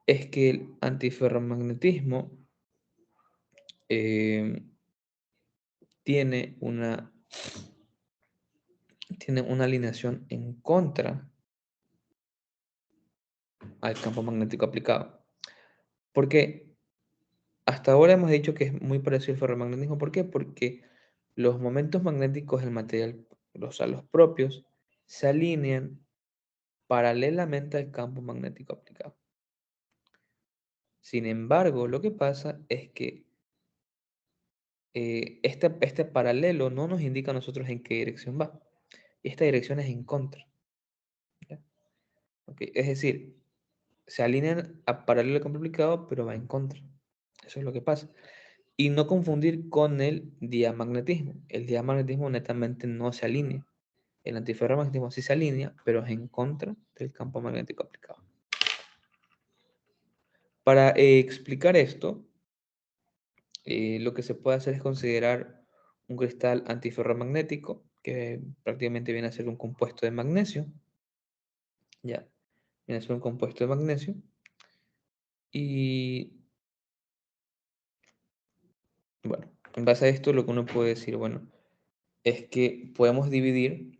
Es que el antiferromagnetismo eh, tiene una alineación en contra al campo magnético aplicado. Porque hasta ahora hemos dicho que es muy parecido al ferromagnetismo. ¿Por qué? Porque los momentos magnéticos del material, o sea, los propios, se alinean paralelamente al campo magnético aplicado. Sin embargo, lo que pasa es que este paralelo no nos indica a nosotros en qué dirección va. Esta dirección es en contra. ¿Ya? Ok, es decir, se alinean a paralelo al campo aplicado, pero va en contra. Eso es lo que pasa. Y no confundir con el diamagnetismo. El diamagnetismo netamente no se alinea. el antiferromagnetismo sí se alinea, pero es en contra del campo magnético aplicado. Para explicar esto, lo que se puede hacer es considerar un cristal antiferromagnético, que prácticamente viene a ser un compuesto de magnesio. Ya, viene a ser un compuesto de magnesio. Y bueno, en base a esto, lo que uno puede decir, bueno, es que podemos dividir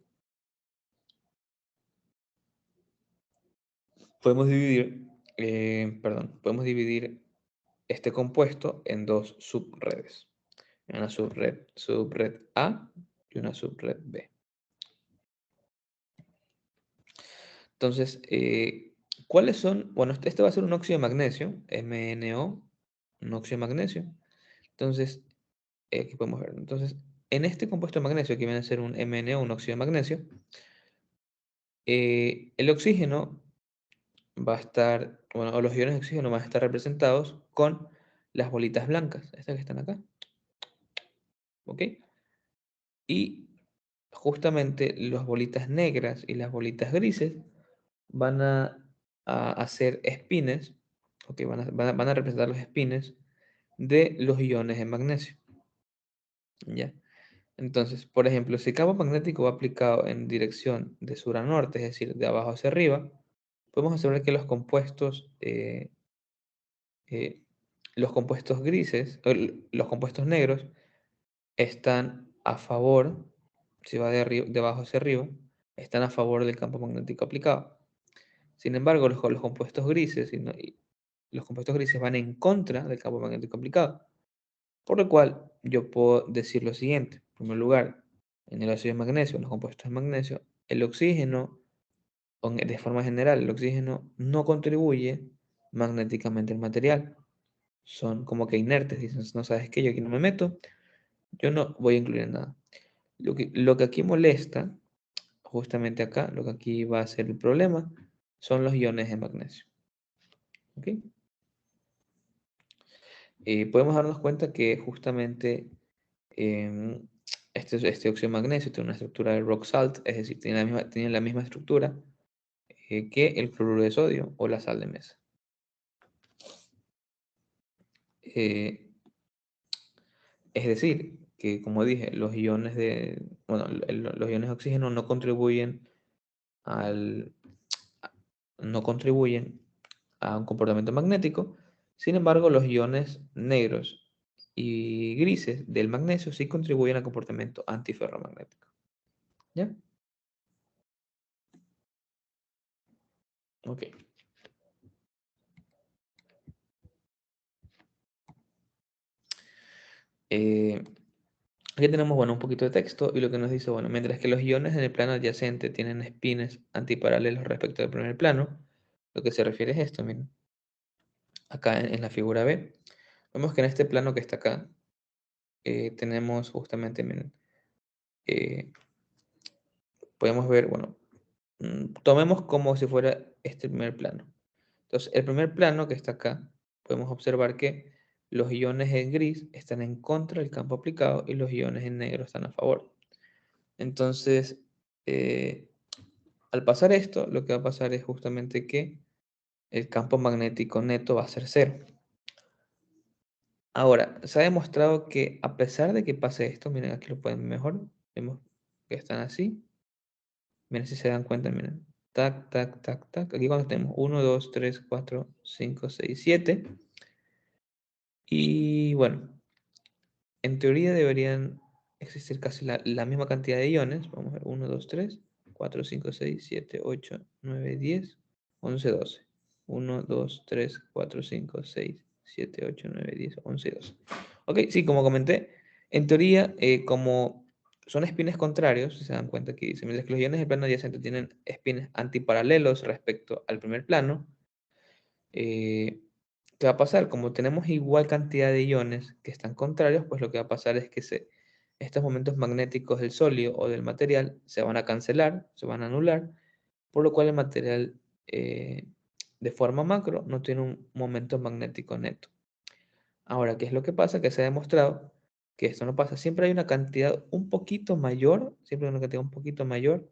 este compuesto en dos subredes. Una subred A y una subred B. Entonces, ¿cuáles son? Bueno, este va a ser un óxido de magnesio, MnO, un óxido de magnesio. Entonces, aquí podemos ver. Entonces, en este compuesto de magnesio, que viene a ser un MnO, un óxido de magnesio, el oxígeno va a estar, bueno, o los iones de oxígeno van a estar representados con las bolitas blancas, estas que están acá, ¿ok? Y justamente las bolitas negras y las bolitas grises van a hacer espines, ¿ok? Van a representar los espines de los iones de magnesio, ¿ya? Entonces, por ejemplo, si el campo magnético va aplicado en dirección de sur a norte, es decir, de abajo hacia arriba, podemos asegurar que eh, los compuestos grises, los compuestos negros, están a favor, si va de abajo hacia arriba, están a favor del campo magnético aplicado. Sin embargo, los compuestos grises y los compuestos grises van en contra del campo magnético aplicado. Por lo cual, yo puedo decir lo siguiente. En primer lugar, en el óxido de magnesio, en los compuestos de magnesio, el oxígeno, de forma general, el oxígeno no contribuye magnéticamente al material. Son como que inertes, dicen, no sabes qué, yo aquí no me meto, yo no voy a incluir nada. Lo que aquí molesta, justamente acá, lo que aquí va a ser el problema, son los iones de magnesio. ¿Ok? Podemos darnos cuenta que justamente em, este óxido de magnesio tiene una estructura de rock salt, es decir, tiene la misma estructura que el cloruro de sodio o la sal de mesa. Eh, es decir, que como dije, los iones de oxígeno al, no contribuyen a un comportamiento magnético. Sin embargo, los iones negros y grises del magnesio sí contribuyen al comportamiento antiferromagnético. ¿Ya? Ok. Eh, Aquí tenemos, bueno, un poquito de texto y lo que nos dice, bueno, mientras que los iones en el plano adyacente tienen espines antiparalelos respecto del primer plano, lo que se refiere es esto, miren. Acá en la figura B, vemos que en este plano que está acá, tenemos justamente, miren, eh, podemos ver, bueno, tomemos como si fuera este primer plano. Entonces, el primer plano que está acá, podemos observar que los iones en gris están en contra del campo aplicado y los iones en negro están a favor. Entonces, eh, al pasar esto, lo que va a pasar es justamente que el campo magnético neto va a ser cero. Ahora, se ha demostrado que a pesar de que pase esto, miren, aquí lo pueden ver mejor, vemos que están así. Miren si se dan cuenta, miren. Tac, tac, tac, tac. Aquí cuando tenemos 1, 2, 3, 4, 5, 6, 7. Y bueno, en teoría deberían existir casi la misma cantidad de iones. Vamos a ver, 1, 2, 3, 4, 5, 6, 7, 8, 9, 10, 11, 12. 1, 2, 3, 4, 5, 6, 7, 8, 9, 10, 11, 12. Ok, sí, como comenté, en teoría, como son espines contrarios, si se dan cuenta aquí dice, mientras que los iones del plano adyacente tienen espines antiparalelos respecto al primer plano, ¿qué va a pasar? Como tenemos igual cantidad de iones que están contrarios, pues lo que va a pasar es que estos momentos magnéticos del sólido o del material se van a cancelar, se van a anular, por lo cual el material de forma macro no tiene un momento magnético neto. Ahora, ¿qué es lo que pasa? Que se ha demostrado que esto no pasa. Siempre hay una cantidad un poquito mayor, siempre hay una cantidad un poquito mayor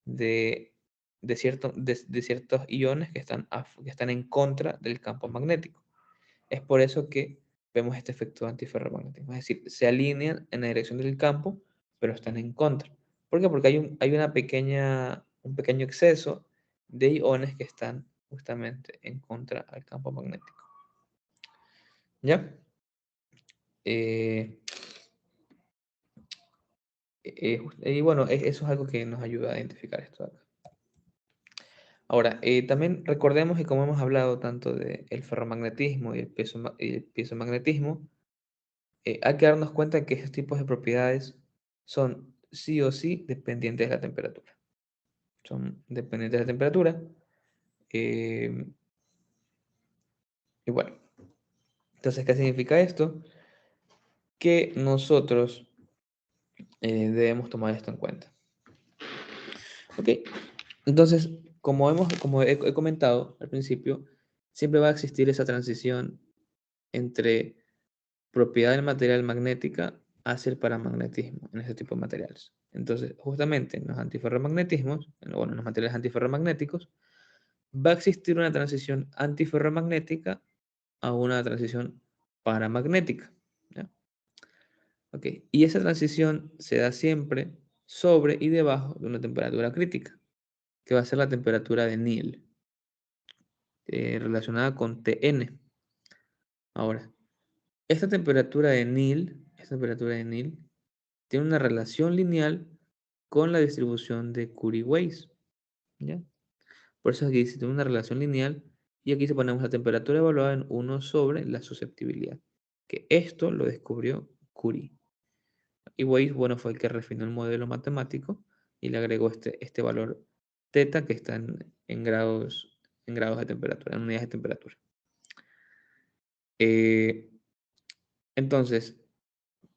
de, de ciertos iones que están en contra del campo magnético. Es por eso que vemos este efecto de antiferromagnetismo. Es decir, se alinean en la dirección del campo, pero están en contra. ¿Por qué? Porque hay un pequeño exceso de iones que están justamente en contra al campo magnético. ¿Ya? Eh, y bueno, eso es algo que nos ayuda a identificar esto de acá. Ahora, también recordemos que como hemos hablado tanto del ferromagnetismo y y el piezomagnetismo, hay que darnos cuenta que estos tipos de propiedades son sí o sí dependientes de la temperatura. Son dependientes de la temperatura. eh, y bueno, entonces, ¿qué significa esto? Que nosotros debemos tomar esto en cuenta. ¿Ok? Entonces, como he comentado al principio, siempre va a existir esa transición entre propiedad del material magnética hacia el paramagnetismo en este tipo de materiales. Entonces, justamente en los antiferromagnetismos, bueno, en los materiales antiferromagnéticos, va a existir una transición antiferromagnética a una transición paramagnética. ¿Ya? Ok, y esa transición se da siempre sobre y debajo de una temperatura crítica, que va a ser la temperatura de Néel, relacionada con Tn. Ahora, esta temperatura de Néel tiene una relación lineal con la distribución de Curie-Weiss, ¿ya? Por eso aquí dice, tiene una relación lineal y aquí se ponemos la temperatura evaluada en 1 sobre la susceptibilidad, que esto lo descubrió Curie. Y Weiss, bueno, fue el que refinó el modelo matemático y le agregó este valor teta que está en grados de temperatura, en unidades de temperatura. Eh, entonces,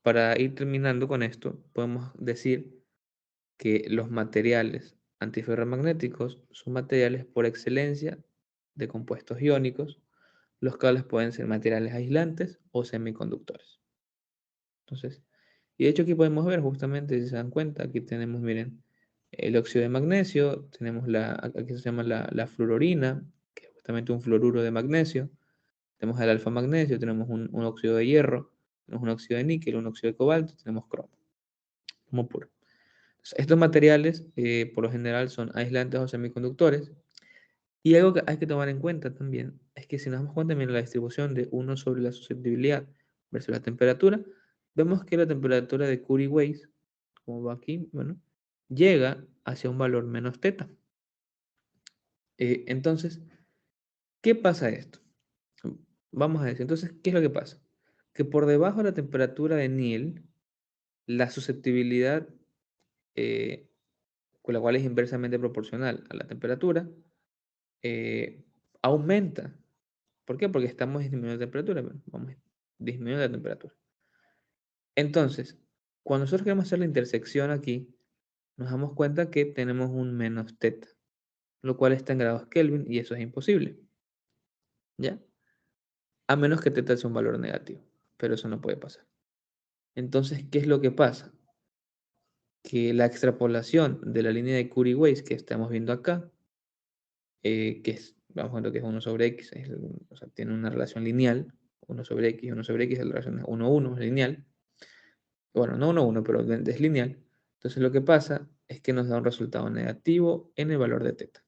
para ir terminando con esto, podemos decir que los materiales antiferromagnéticos son materiales por excelencia de compuestos iónicos, los cuales pueden ser materiales aislantes o semiconductores. Entonces, y de hecho aquí podemos ver justamente, si se dan cuenta, aquí tenemos, miren, el óxido de magnesio, tenemos aquí se llama la fluorina, que es justamente un fluoruro de magnesio, tenemos el alfa magnesio, tenemos un óxido de hierro, tenemos un óxido de níquel, un óxido de cobalto, tenemos cromo, como puro. Estos materiales, por lo general, son aislantes o semiconductores. Y algo que hay que tomar en cuenta también es que si nos damos cuenta, mira la distribución de 1 sobre la susceptibilidad versus la temperatura, vemos que la temperatura de Curie-Weiss, como va aquí, bueno, llega hacia un valor menos teta. Entonces, ¿qué pasa esto? Vamos a decir, entonces, ¿qué es lo que pasa? Que por debajo de la temperatura de Néel, la susceptibilidad eh, con la cual es inversamente proporcional a la temperatura, eh, aumenta. ¿Por qué? Porque estamos disminuyendo la temperatura. Vamos disminuyendo la temperatura. Entonces, cuando nosotros queremos hacer la intersección aquí, nos damos cuenta que tenemos un menos teta, lo cual está en grados Kelvin y eso es imposible. ¿Ya? A menos que teta sea un valor negativo, pero eso no puede pasar. Entonces, ¿qué es lo que pasa? Que la extrapolación de la línea de Curie-Weiss que estamos viendo acá, que es, vamos a ver que es 1 sobre x, o sea, tiene una relación lineal, 1 sobre x, 1 sobre x, la relación es 1, 1, es lineal. Bueno, no 1, 1, pero es lineal. Entonces lo que pasa es que nos da un resultado negativo en el valor de teta.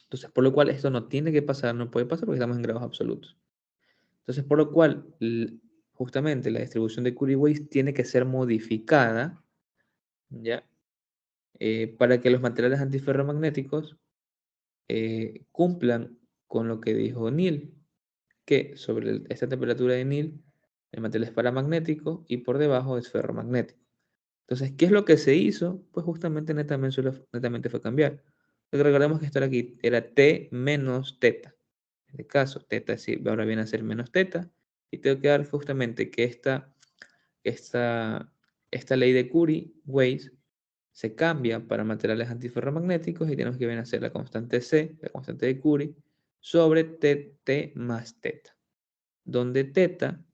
Entonces, por lo cual esto no tiene que pasar, no puede pasar porque estamos en grados absolutos. Entonces, por lo cual, justamente la distribución de Curie-Weiss tiene que ser modificada, ¿ya? Para que los materiales antiferromagnéticos cumplan con lo que dijo Néel, que sobre esta temperatura de Néel, el material es paramagnético y por debajo es ferromagnético. Entonces, ¿qué es lo que se hizo? Pues justamente netamente fue cambiar. Porque recordemos que esto aquí era T menos teta. En este caso, teta ahora viene a ser menos teta. Y tengo que dar justamente que esta, esta ley de Curie-Weiss se cambia para materiales antiferromagnéticos y tenemos que venir a ser la constante C, la constante de Curie, sobre T más teta, donde teta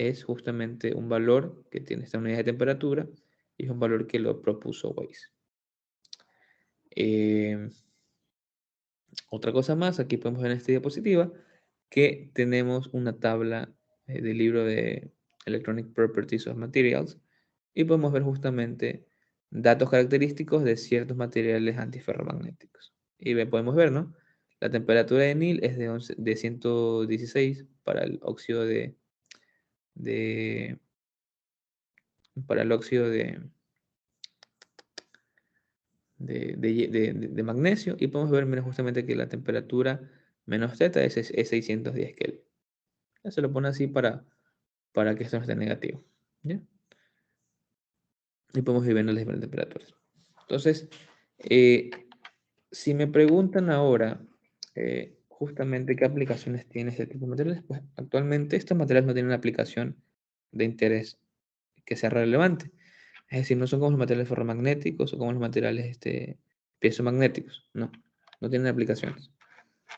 es justamente un valor que tiene esta unidad de temperatura y es un valor que lo propuso Weiss. Otra cosa más, aquí podemos ver en esta diapositiva que tenemos una tabla del libro de Electronic Properties of Materials y podemos ver justamente datos característicos de ciertos materiales antiferromagnéticos. Y podemos ver, ¿no? La temperatura de Nil es de 116 para el óxido de para el óxido de magnesio y podemos ver mira, justamente que la temperatura menos θ es 610 Kelvin. Ya se lo pone así para que esto no esté negativo. ¿Ya? Y podemos ir viendo las diferentes temperaturas. Entonces, si me preguntan ahora justamente qué aplicaciones tiene este tipo de materiales, pues actualmente estos materiales no tienen una aplicación de interés que sea relevante. Es decir, no son como los materiales ferromagnéticos o como los materiales piezomagnéticos. No, no tienen aplicaciones.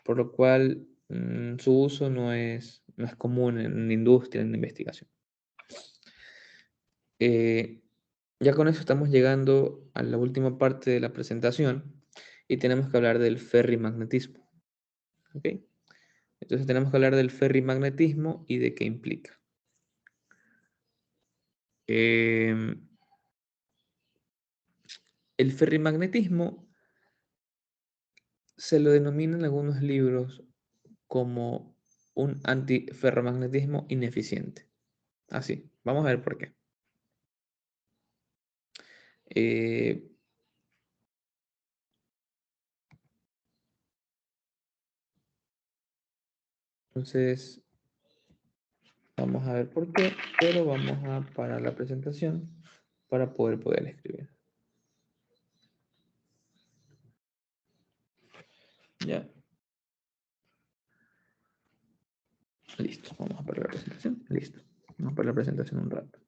Por lo cual su uso no es común en la industria, en la investigación. Ya con eso estamos llegando a la última parte de la presentación y tenemos que hablar del ferrimagnetismo. ¿Ok? Entonces tenemos que hablar del ferrimagnetismo y de qué implica. El ferrimagnetismo se lo denomina en algunos libros como un antiferromagnetismo ineficiente. Así, vamos a ver por qué. Eh, entonces, vamos a ver por qué, pero vamos a parar la presentación para poder escribir. Ya. Listo, vamos a parar la presentación. Listo. Vamos a parar la presentación un rato.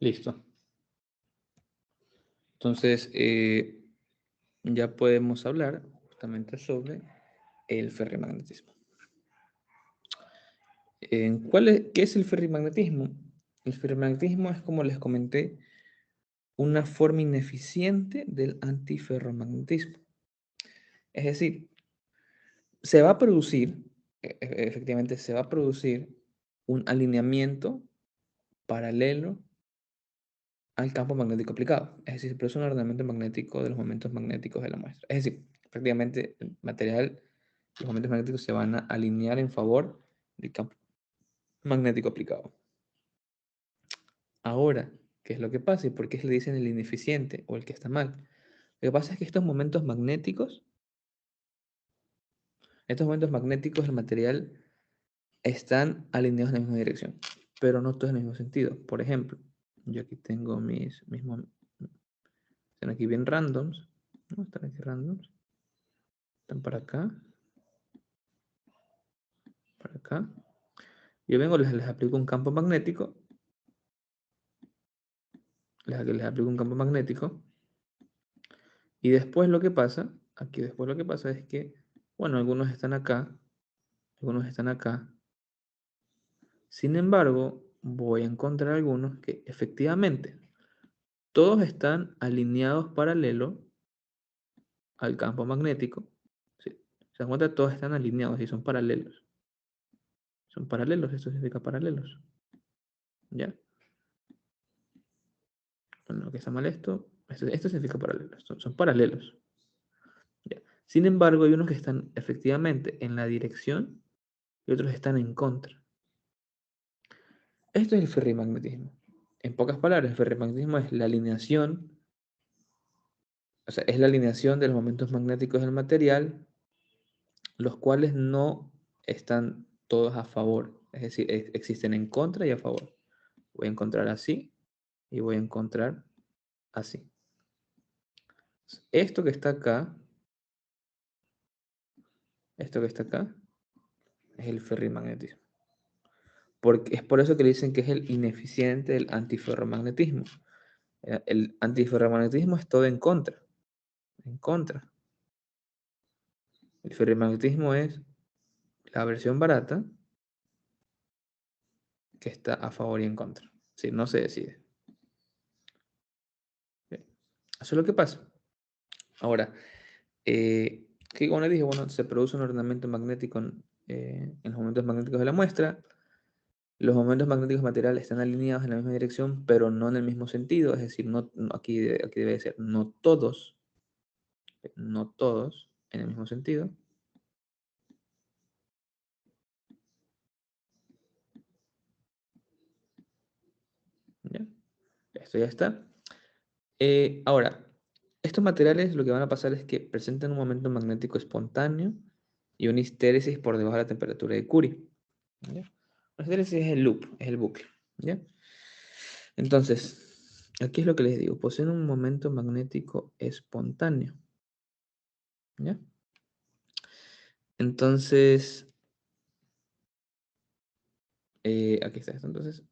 Listo. Entonces, ya podemos hablar justamente sobre el ferrimagnetismo. ¿Qué es el ferrimagnetismo? El ferrimagnetismo es, como les comenté, una forma ineficiente del antiferromagnetismo. Es decir, se va a producir, efectivamente, se va a producir un alineamiento paralelo al campo magnético aplicado. Es decir, se produce un ordenamiento magnético de los momentos magnéticos de la muestra. Es decir, prácticamente el material, los momentos magnéticos se van a alinear en favor del campo magnético aplicado. Ahora, ¿qué es lo que pasa? ¿Y por qué se le dicen el ineficiente o el que está mal? Lo que pasa es que estos momentos magnéticos del material están alineados en la misma dirección, pero no todos en el mismo sentido. Por ejemplo, yo aquí tengo están aquí bien randoms, ¿no? Están aquí randoms, están para acá. Yo vengo, les aplico un campo magnético, les aplico un campo magnético, y después lo que pasa, aquí después lo que pasa es que, bueno, algunos están acá, algunos están acá. Sin embargo, voy a encontrar algunos que efectivamente todos están alineados paralelo al campo magnético. ¿Sí? Se dan cuenta, todos están alineados y son paralelos. Son paralelos, esto significa paralelos. ¿Ya? Bueno, lo que está mal esto significa paralelos. Son paralelos. ¿Ya? Sin embargo, hay unos que están efectivamente en la dirección y otros están en contra. Esto es el ferrimagnetismo. En pocas palabras, el ferrimagnetismo es la alineación, o sea, es la alineación de los momentos magnéticos del material, los cuales no están todos a favor. Es decir, existen en contra y a favor. Voy a encontrar así y voy a encontrar así. Esto que está acá, esto que está acá, es el ferrimagnetismo. Porque es por eso que le dicen que es el ineficiente del antiferromagnetismo. El antiferromagnetismo es todo en contra. En contra. El ferrimagnetismo es la versión barata que está a favor y en contra. Si no se decide. Bien. Eso es lo que pasa. Ahora, que como les dije, bueno, se produce un ordenamiento magnético en los momentos magnéticos de la muestra. Los momentos magnéticos materiales están alineados en la misma dirección, pero no en el mismo sentido. Es decir, aquí debe ser no todos en el mismo sentido. ¿Ya? Esto ya está. Ahora, estos materiales lo que van a pasar es que presentan un momento magnético espontáneo y una histéresis por debajo de la temperatura de Curie. ¿Ya? La histéresis es el loop, es el bucle. ¿Ya? Entonces, aquí es lo que les digo, poseen un momento magnético espontáneo. ¿Ya? Entonces, aquí está esto. Entonces,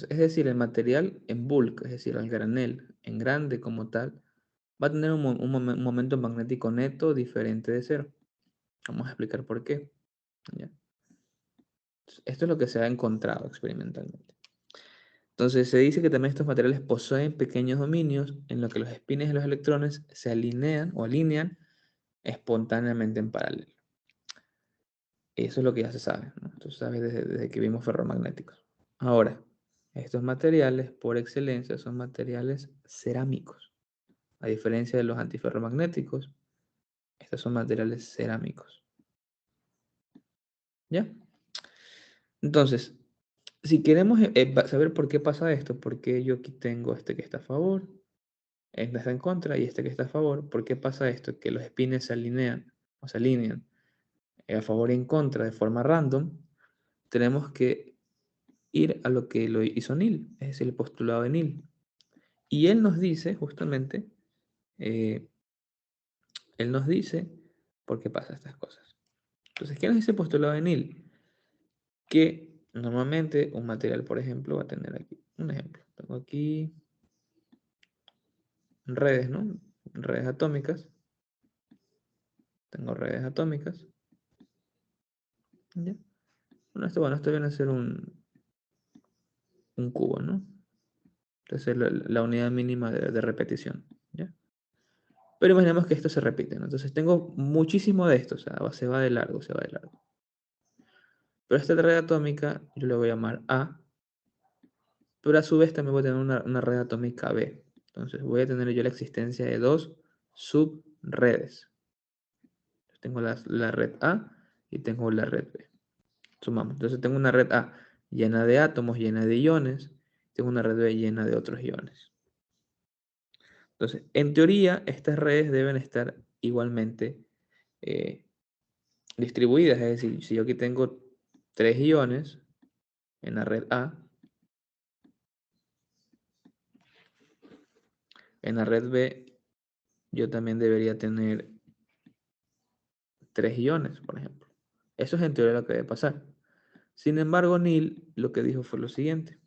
es decir, el material en bulk, es decir, al granel, en grande como tal, va a tener un momento magnético neto diferente de cero. Vamos a explicar por qué. ¿Ya? Esto es lo que se ha encontrado experimentalmente. Entonces, se dice que también estos materiales poseen pequeños dominios en los que los espines de los electrones se alinean o alinean espontáneamente en paralelo. Eso es lo que ya se sabe, ¿no? Esto se sabe desde que vimos ferromagnéticos. Ahora, estos materiales por excelencia son materiales cerámicos. A diferencia de los antiferromagnéticos, estos son materiales cerámicos. ¿Ya? Entonces, si queremos saber por qué pasa esto, por qué yo aquí tengo este que está a favor, este está en contra y este que está a favor, ¿por qué pasa esto? Que los espines se alinean o se alinean a favor y en contra de forma random, tenemos que ir a lo que lo hizo Neil, es decir, el postulado de Neil. Y él nos dice, justamente, eh, él nos dice por qué pasa estas cosas. Entonces, ¿qué nos dice el postulado de Neil? Que normalmente un material, por ejemplo, va a tener aquí Un ejemplo. Tengo aquí redes, ¿no? Redes atómicas. Tengo redes atómicas. ¿Ya? Bueno, esto viene a ser un cubo, ¿no? Entonces es la unidad mínima de repetición, ¿ya? Pero imaginemos que esto se repite, ¿no? Entonces tengo muchísimo de esto, o sea, se va de largo, se va de largo. Pero esta red atómica yo le voy a llamar A, pero a su vez también voy a tener una red atómica B. Entonces voy a tener yo la existencia de dos subredes. Tengo la red A y tengo la red B. Sumamos. Entonces tengo una red A llena de átomos, llena de iones. Tengo una red B llena de otros iones. Entonces, en teoría, estas redes deben estar igualmente eh, distribuidas. Es decir, si yo aquí tengo 3 iones en la red A, en la red B yo también debería tener 3 iones, por ejemplo. Eso es en teoría lo que debe pasar. Sin embargo, Neil lo que dijo fue lo siguiente.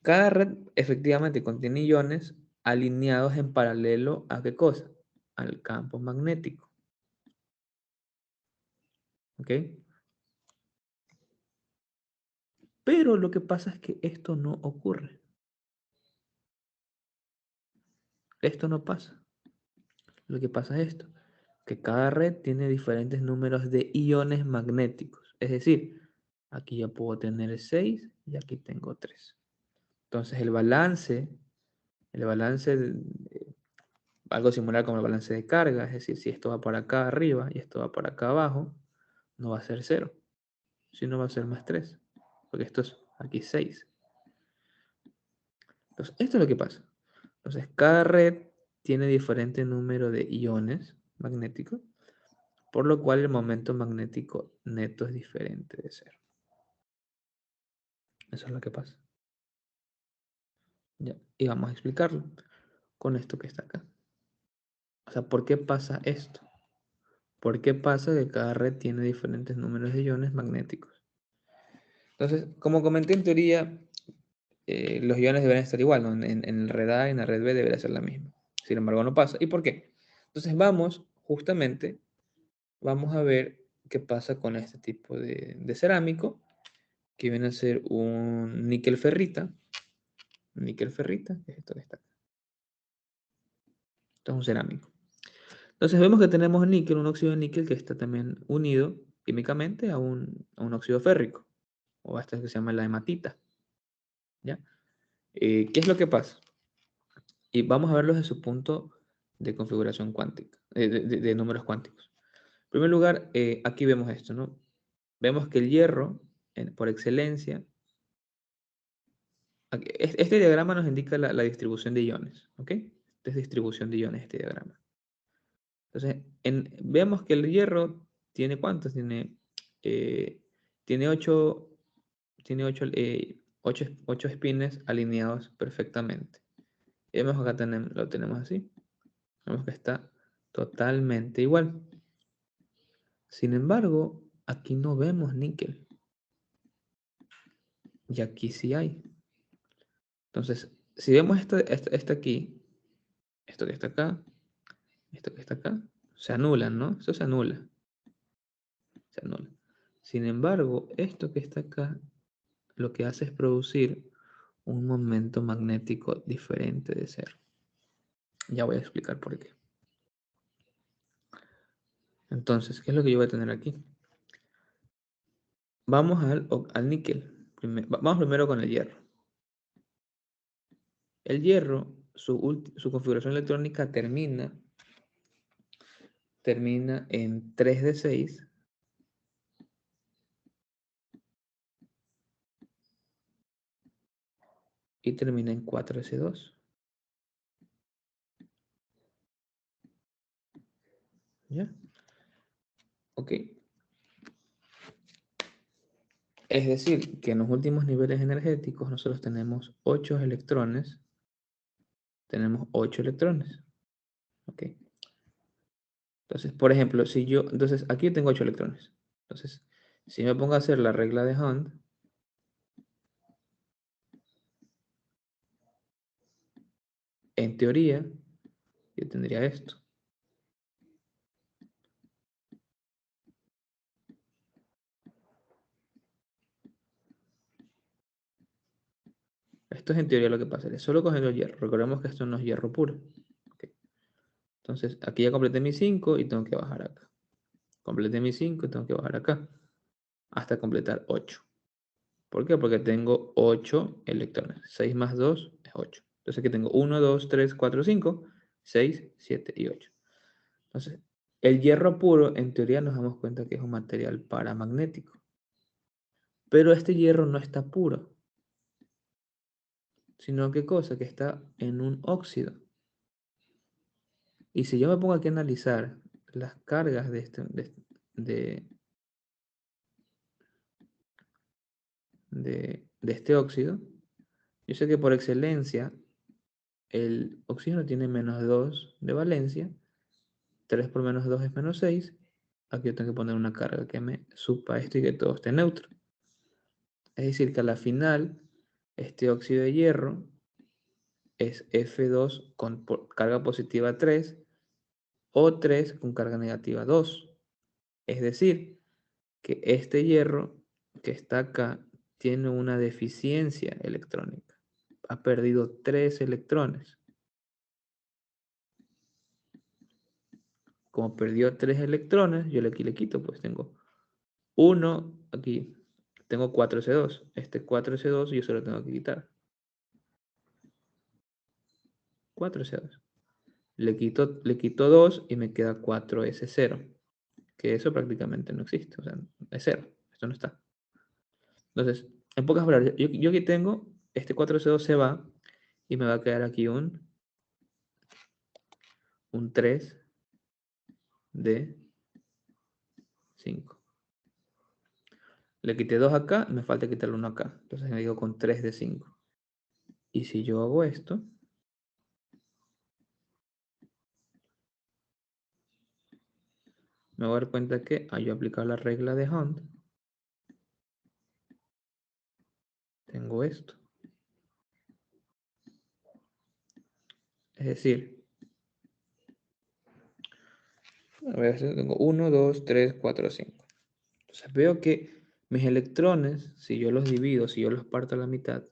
Cada red efectivamente contiene iones alineados en paralelo a ¿qué cosa? Al campo magnético. ¿Ok? Pero lo que pasa es que esto no ocurre. Esto no pasa. Lo que pasa es esto, que cada red tiene diferentes números de iones magnéticos. Es decir, aquí yo puedo tener 6 y aquí tengo 3. Entonces el balance algo similar como el balance de carga, es decir, si esto va por acá arriba y esto va por acá abajo, no va a ser 0, sino va a ser más 3, porque esto es aquí 6. Entonces, esto es lo que pasa. Entonces, cada red tiene diferente número de iones magnéticos, por lo cual el momento magnético neto es diferente de 0. Eso es lo que pasa. Ya. Y vamos a explicarlo con esto que está acá. O sea, ¿por qué pasa esto? ¿Por qué pasa que cada red tiene diferentes números de iones magnéticos? Entonces, como comenté en teoría, los iones deben estar igual, ¿no? En la red A y en la red B debería ser la misma. Sin embargo, no pasa. ¿Y por qué? Entonces justamente, vamos a ver qué pasa con este tipo de cerámico, que viene a ser un níquel ferrita. Níquel ferrita, que es esto que está acá. Esto es un cerámico. Entonces vemos que tenemos níquel, un óxido de níquel que está también unido químicamente a un óxido férrico, o a esto que se llama la hematita. ¿Ya? ¿Qué es lo que pasa? Y vamos a verlo desde su punto de configuración cuántica, de números cuánticos. En primer lugar, aquí vemos esto, ¿no? Vemos que el hierro, por excelencia, este diagrama nos indica la distribución de iones, ¿ok? Esta es distribución de iones, este diagrama. Entonces, vemos que el hierro tiene ¿cuántos? Eh, tiene 8, tiene 8 espines alineados perfectamente. Y vemos que acá lo tenemos así. Vemos que está totalmente igual. Sin embargo, aquí no vemos níquel. Y aquí sí hay. Entonces, si vemos esto aquí, esto que está acá, esto que está acá, se anulan, ¿no? Eso se anula. Se anula. Sin embargo, esto que está acá, lo que hace es producir un momento magnético diferente de 0. Ya voy a explicar por qué. Entonces, ¿qué es lo que yo voy a tener aquí? Vamos al níquel. Vamos primero con el hierro. El hierro, su configuración electrónica termina en 3d6 y termina en 4s2. ¿Ya? Ok. Es decir, que en los últimos niveles energéticos nosotros tenemos 8 electrones. Tenemos 8 electrones. Ok. Entonces, por ejemplo, entonces aquí tengo 8 electrones. Entonces, si me pongo a hacer la regla de Hund, en teoría, yo tendría esto. Esto es en teoría lo que pasaría. Solo cogiendo el hierro. Recordemos que esto no es hierro puro. Okay. Entonces, aquí ya completé mi 5 y tengo que bajar acá. Completé mi 5 y tengo que bajar acá. Hasta completar 8. ¿Por qué? Porque tengo 8 electrones. 6 más 2 es 8. Entonces aquí tengo 1, 2, 3, 4, 5, 6, 7 y 8. Entonces, el hierro puro, en teoría nos damos cuenta que es un material paramagnético. Pero este hierro no está puro. Sino que cosa, que está en un óxido. Y si yo me pongo aquí a analizar las cargas de este óxido, yo sé que por excelencia el oxígeno tiene menos 2 de valencia, 3 por menos 2 es menos 6, aquí yo tengo que poner una carga que me supa esto y que todo esté neutro. Es decir, que a la final, este óxido de hierro es F2 con carga positiva 3 o 3 con carga negativa 2. Es decir, que este hierro que está acá tiene una deficiencia electrónica. Ha perdido 3 electrones. Como perdió 3 electrones, yo aquí le quito, pues tengo 1 aquí. Tengo 4S2. Este 4S2 yo solo tengo que quitar. 4S2. Le quito 2 y me queda 4S0. Que eso prácticamente no existe. O sea, es 0. Esto no está. Entonces, en pocas palabras, yo aquí tengo, este 4S2 se va y me va a quedar aquí un 3 de 5. Le quité 2 acá, me falta quitarle 1 acá. Entonces me digo con 3 de 5. Y si yo hago esto, me voy a dar cuenta que al yo aplicar la regla de Hunt, tengo esto. Es decir, a ver, tengo 1, 2, 3, 4, 5. Entonces veo que mis electrones, si yo los divido, si yo los parto a la mitad,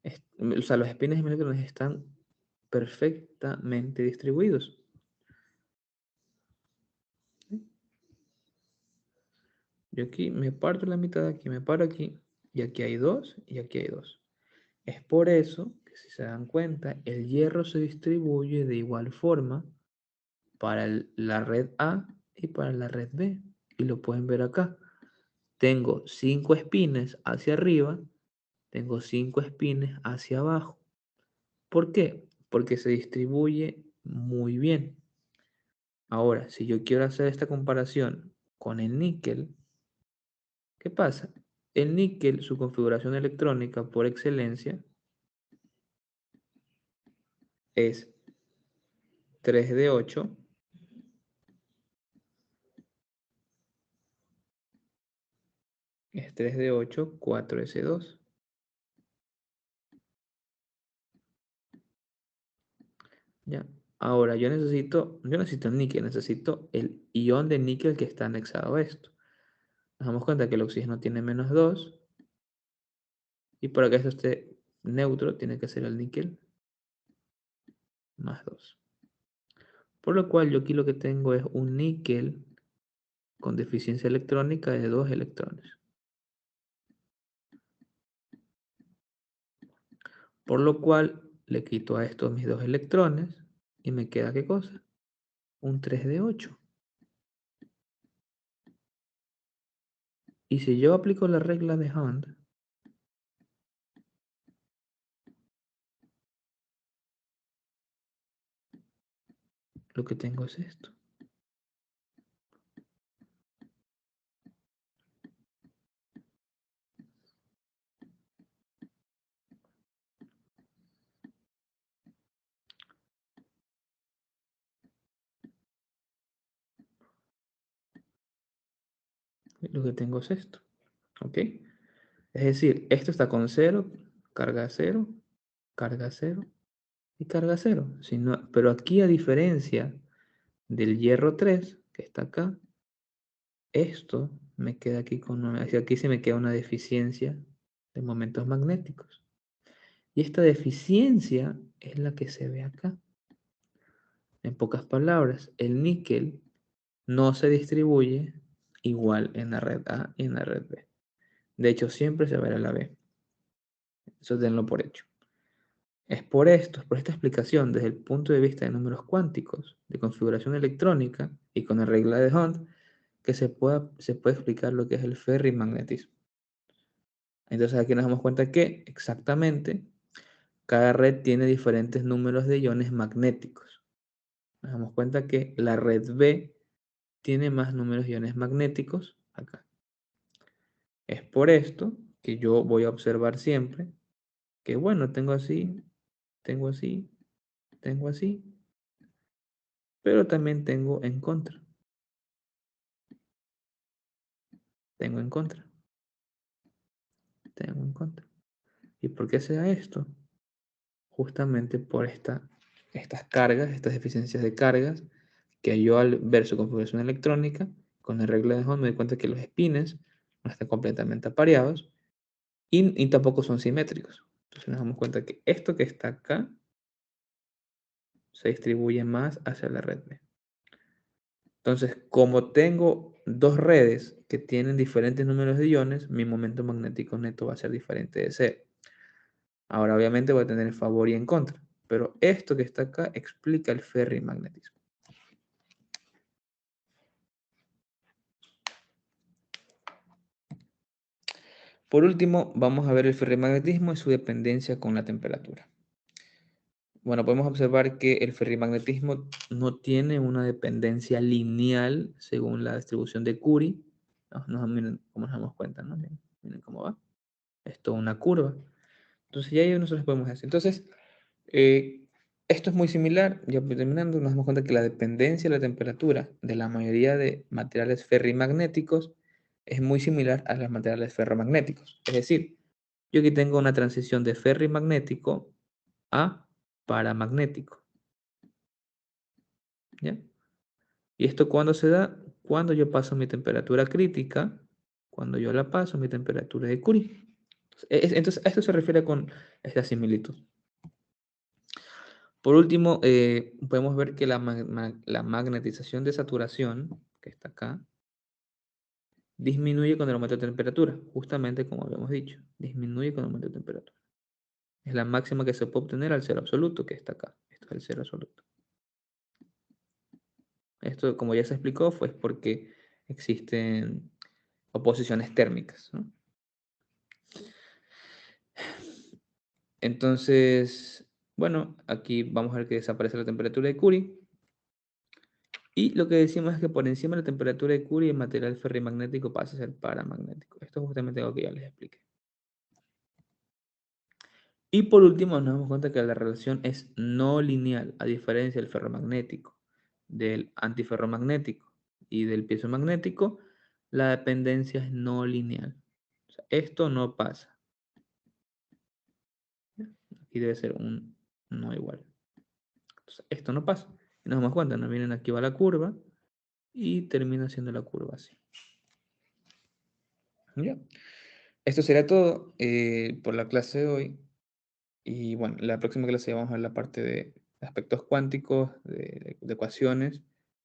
o sea, los espines de mis electrones están perfectamente distribuidos. Yo aquí me parto la mitad, aquí me paro aquí, y aquí hay 2, y aquí hay 2. Es por eso que, si se dan cuenta, el hierro se distribuye de igual forma para la red A y para la red B. Y lo pueden ver acá. Tengo 5 espines hacia arriba, tengo 5 espines hacia abajo. ¿Por qué? Porque se distribuye muy bien. Ahora, si yo quiero hacer esta comparación con el níquel, ¿qué pasa? El níquel, su configuración electrónica por excelencia es 3d8 es 3d8, 4s2. ¿Ya? Ahora, yo necesito níquel, necesito el ion de níquel que está anexado a esto. Nos damos cuenta que el oxígeno tiene menos 2 y para que esto esté neutro tiene que ser el níquel más 2. Por lo cual yo aquí lo que tengo es un níquel con deficiencia electrónica de 2 electrones. Por lo cual le quito a estos mis 2 electrones y me queda ¿qué cosa? Un 3 de 8. Y si yo aplico la regla de Hunt, lo que tengo es esto. Lo que tengo es esto. ¿Ok? Es decir, esto está con 0, carga 0, carga 0, y carga 0. Pero aquí, a diferencia del hierro 3, que está acá, esto me queda aquí aquí se me queda una deficiencia de momentos magnéticos. Y esta deficiencia es la que se ve acá. En pocas palabras, el níquel no se distribuye igual en la red A y en la red B. De hecho, siempre se verá la B. Eso tenlo por hecho. Es por esta explicación, desde el punto de vista de números cuánticos, de configuración electrónica y con la regla de Hund, que se puede explicar lo que es el ferrimagnetismo. Entonces aquí nos damos cuenta que exactamente cada red tiene diferentes números de iones magnéticos. Nos damos cuenta que la red B tiene más números de iones magnéticos acá. Es por esto que yo voy a observar siempre que, bueno, tengo así, tengo así, tengo así, pero también tengo en contra. Tengo en contra. Tengo en contra. ¿Y por qué se da esto? Justamente por estas cargas, estas deficiencias de cargas, que yo al ver su configuración electrónica, con la regla de Hund me doy cuenta que los espines no están completamente apareados y tampoco son simétricos. Entonces nos damos cuenta que esto que está acá se distribuye más hacia la red B. Entonces, como tengo dos redes que tienen diferentes números de iones, mi momento magnético neto va a ser diferente de cero. Ahora, obviamente, voy a tener en favor y en contra, pero esto que está acá explica el ferrimagnetismo. Por último, vamos a ver el ferrimagnetismo y su dependencia con la temperatura. Bueno, podemos observar que el ferrimagnetismo no tiene una dependencia lineal según la distribución de Curie. Miren cómo nos damos cuenta, ¿no? Miren cómo va. Es toda una curva. Entonces ya ahí nosotros podemos hacer. Entonces, esto es muy similar. Ya terminando, nos damos cuenta que la dependencia de la temperatura de la mayoría de materiales ferrimagnéticos es muy similar a los materiales ferromagnéticos. Es decir, yo aquí tengo una transición de ferrimagnético a paramagnético. ¿Ya? ¿Y esto cuándo se da? Cuando yo paso mi temperatura crítica, cuando yo la paso mi temperatura de Curie. Entonces, a esto se refiere con esta similitud. Por último, podemos ver que la magnetización de saturación, que está acá, disminuye con el aumento de temperatura, justamente como habíamos dicho, disminuye con el aumento de temperatura. Es la máxima que se puede obtener al cero absoluto, que está acá. Esto es el cero absoluto. Esto, como ya se explicó, fue porque existen oposiciones térmicas, ¿no? Entonces, bueno, aquí vamos a ver que desaparece la temperatura de Curie. Y lo que decimos es que por encima de la temperatura de Curie el material ferrimagnético pasa a ser paramagnético. Esto es justamente lo que ya les expliqué. Y por último nos damos cuenta que la relación es no lineal, a diferencia del ferromagnético, del antiferromagnético y del piezomagnético, la dependencia es no lineal. O sea, esto no pasa. Aquí debe ser un no igual. Entonces, esto no pasa. Y nos damos cuenta, nos vienen aquí va la curva y termina siendo la curva así. ¿Ya? Esto será todo por la clase de hoy. Y bueno, la próxima clase vamos a ver la parte de aspectos cuánticos, de ecuaciones.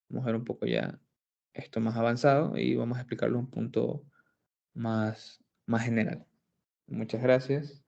Vamos a ver un poco ya esto más avanzado y vamos a explicarlo un punto más general. Muchas gracias.